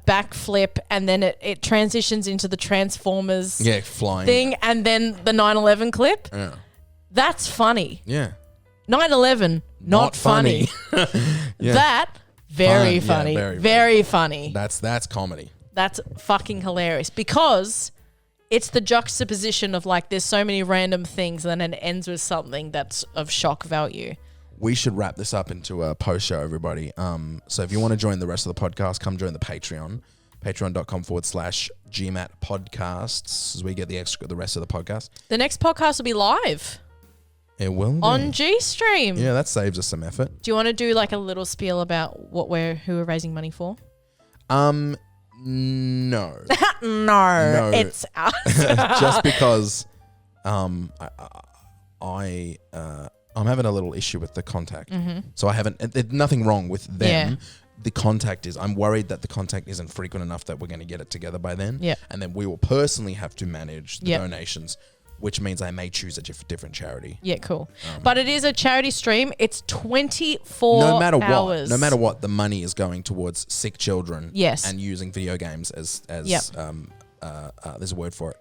S1: backflip and then it transitions into the Transformers
S2: flying
S1: thing and then the 9/11 clip.
S2: Yeah.
S1: That's funny.
S2: Yeah.
S1: 9/11 not funny. That very funny.
S2: Yeah,
S1: very funny.
S2: That's comedy.
S1: That's fucking hilarious because it's the juxtaposition of like there's so many random things and then it ends with something that's of shock value.
S2: We should wrap this up into a post show, everybody. So if you want to join the rest of the podcast, come join the Patreon. Patreon.com/GMat podcasts as we get the rest of the podcast.
S1: The next podcast will be live.
S2: It will be.
S1: On G-Stream.
S2: Yeah, that saves us some effort.
S1: Do you want to do like a little spiel about who we're raising money for?
S2: No.
S1: No. It's us.
S2: Just because I'm having a little issue with the contact. So I haven't, there's nothing wrong with them. Yeah. The contact is, I'm worried that the contact isn't frequent enough that we're going to get it together by then.
S1: Yeah.
S2: And then we will personally have to manage the donations which means I may choose a different charity.
S1: Yeah, cool. But it is a charity stream. It's 24
S2: No matter
S1: hours.
S2: what, no matter what, the money is going towards sick children.
S1: Yes.
S2: And using video games as
S1: Yep.
S2: There's a word for it.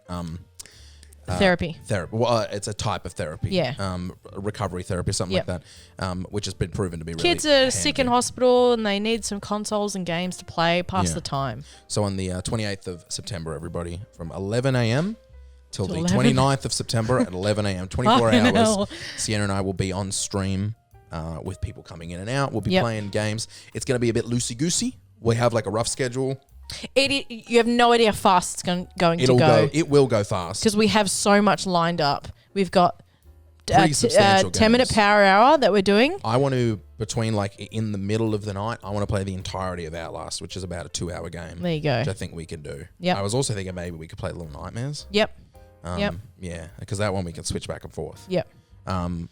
S1: Therapy.
S2: Therapy. Well, it's a type of therapy.
S1: Yeah.
S2: Recovery therapy, something
S1: Yep.
S2: like that, which has been proven to be really
S1: Kids are sick in hospital and they need some consoles and games to play, pass the time.
S2: So on the 28th of September, everybody, from 11 a.m. till the
S1: 11.
S2: 29th of September at 11 a.m., 24
S1: Fucking
S2: hours,
S1: hell.
S2: Sienna and I will be on stream with people coming in and out. We'll be playing games. It's going to be a bit loosey-goosey. We have like a rough schedule.
S1: You have no idea how fast it's going to go.
S2: It will go fast.
S1: Because we have so much lined up. We've got
S2: Pretty substantial
S1: 10-minute
S2: games.
S1: power hour that we're doing.
S2: I want to, between like in the middle of the night, I want to play the entirety of Outlast, which is about a 2-hour game.
S1: There you go.
S2: Which I think we can do.
S1: Yep.
S2: I was also thinking maybe we could play Little Nightmares.
S1: Yep. Yep.
S2: Yeah, because that one we can switch back and forth.
S1: Yep.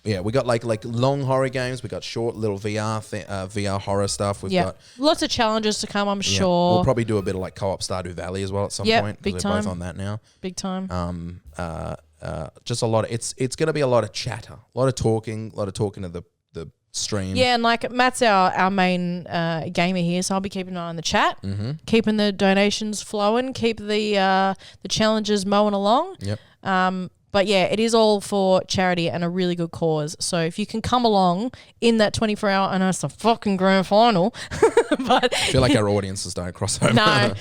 S2: Yeah, we got like long horror games. We got short little VR horror stuff. We've got
S1: lots of challenges to come, I'm sure.
S2: We'll probably do a bit of like co-op Stardew Valley as well at some point.
S1: Big
S2: because we're both
S1: time.
S2: on that now.
S1: Big time.
S2: Just a lot of it's going to be a lot of chatter, a lot of talking to the stream.
S1: Yeah, and like Matt's our main gamer here, so I'll be keeping an eye on the chat, keeping the donations flowing, keep the challenges mowing along.
S2: Yep.
S1: But yeah, it is all for charity and a really good cause. So if you can come along in that 24-hour, I know it's the fucking grand final, but
S2: I feel like our audiences don't cross over.
S1: No.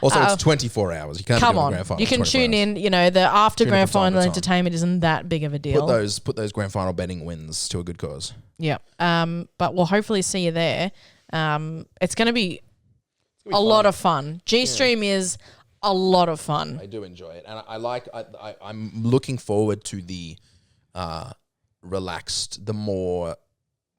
S2: Also, it's 24 hours. You can't
S1: come
S2: do the
S1: on,
S2: grand final
S1: you can
S2: 24
S1: tune
S2: hours.
S1: in. You know, the after
S2: Tune in
S1: grand
S2: from time to
S1: final
S2: time.
S1: entertainment isn't that big of a deal.
S2: Put those grand final betting wins to a good cause.
S1: Yeah. But we'll hopefully see you there. It's going to be a
S2: fun.
S1: lot of fun. G-Stream is a lot of fun.
S2: I do enjoy it, and I'm looking forward to the relaxed, the more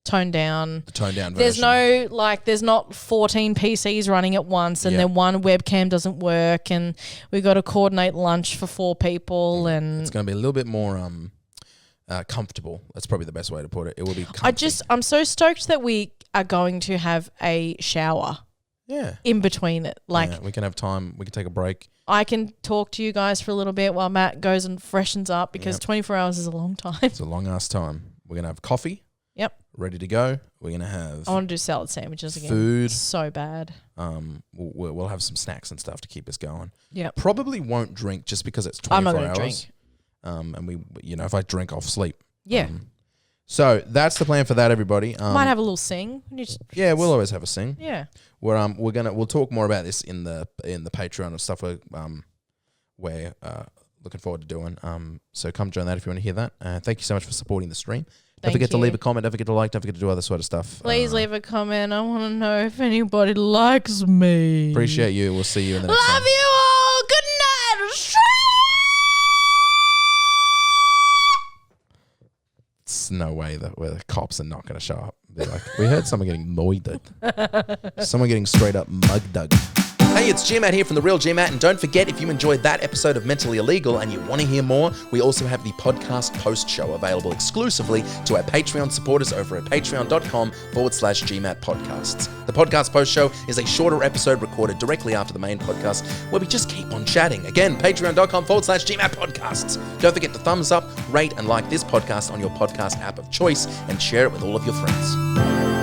S1: Toned down.
S2: version.
S1: There's not 14 PCs running at once and then one webcam doesn't work and we've got to coordinate lunch for 4 people and
S2: It's going to be a little bit more comfortable. That's probably the best way to put it. It will be comfy.
S1: I'm so stoked that we are going to have a shower in between it. Like
S2: we can have time. We can take a break.
S1: I can talk to you guys for a little bit while Matt goes and freshens up because 24 hours is a long time.
S2: It's a long ass time. We're going to have coffee.
S1: Yep.
S2: Ready to go. We're going to have
S1: I want to do salad sandwiches again.
S2: food.
S1: So bad.
S2: We'll have some snacks and stuff to keep us going.
S1: Yep.
S2: Probably won't drink just because it's 24
S1: I'm not
S2: hours.
S1: going to drink.
S2: And we, if I drink, I'll sleep.
S1: Yeah.
S2: So that's the plan for that, everybody.
S1: Might have a little sing.
S2: Yeah, we'll always have a sing.
S1: Yeah.
S2: We'll talk more about this in the Patreon and stuff we're looking forward to doing. So come join that if you want to hear that. Thank you so much for supporting the stream. Don't forget to leave a comment. Don't forget to like. Don't forget to do other sort of stuff.
S1: Please leave a comment. I want to know if anybody likes me.
S2: Appreciate you. We'll see you in the next one.
S1: Love you all. Good night.
S2: It's no way that where the cops are not going to show up. They're like, we heard someone getting moided. Someone getting straight up mug dug. Hey, it's GMat here from The Real GMat, and don't forget, if you enjoyed that episode of Mentally Illegal and you want to hear more, we also have the podcast post show available exclusively to our Patreon supporters over at patreon.com/GMat podcasts. The podcast post show is a shorter episode recorded directly after the main podcast where we just keep on chatting. Again, patreon.com/GMat podcasts. Don't forget to thumbs up, rate, and like this podcast on your podcast app of choice and share it with all of your friends.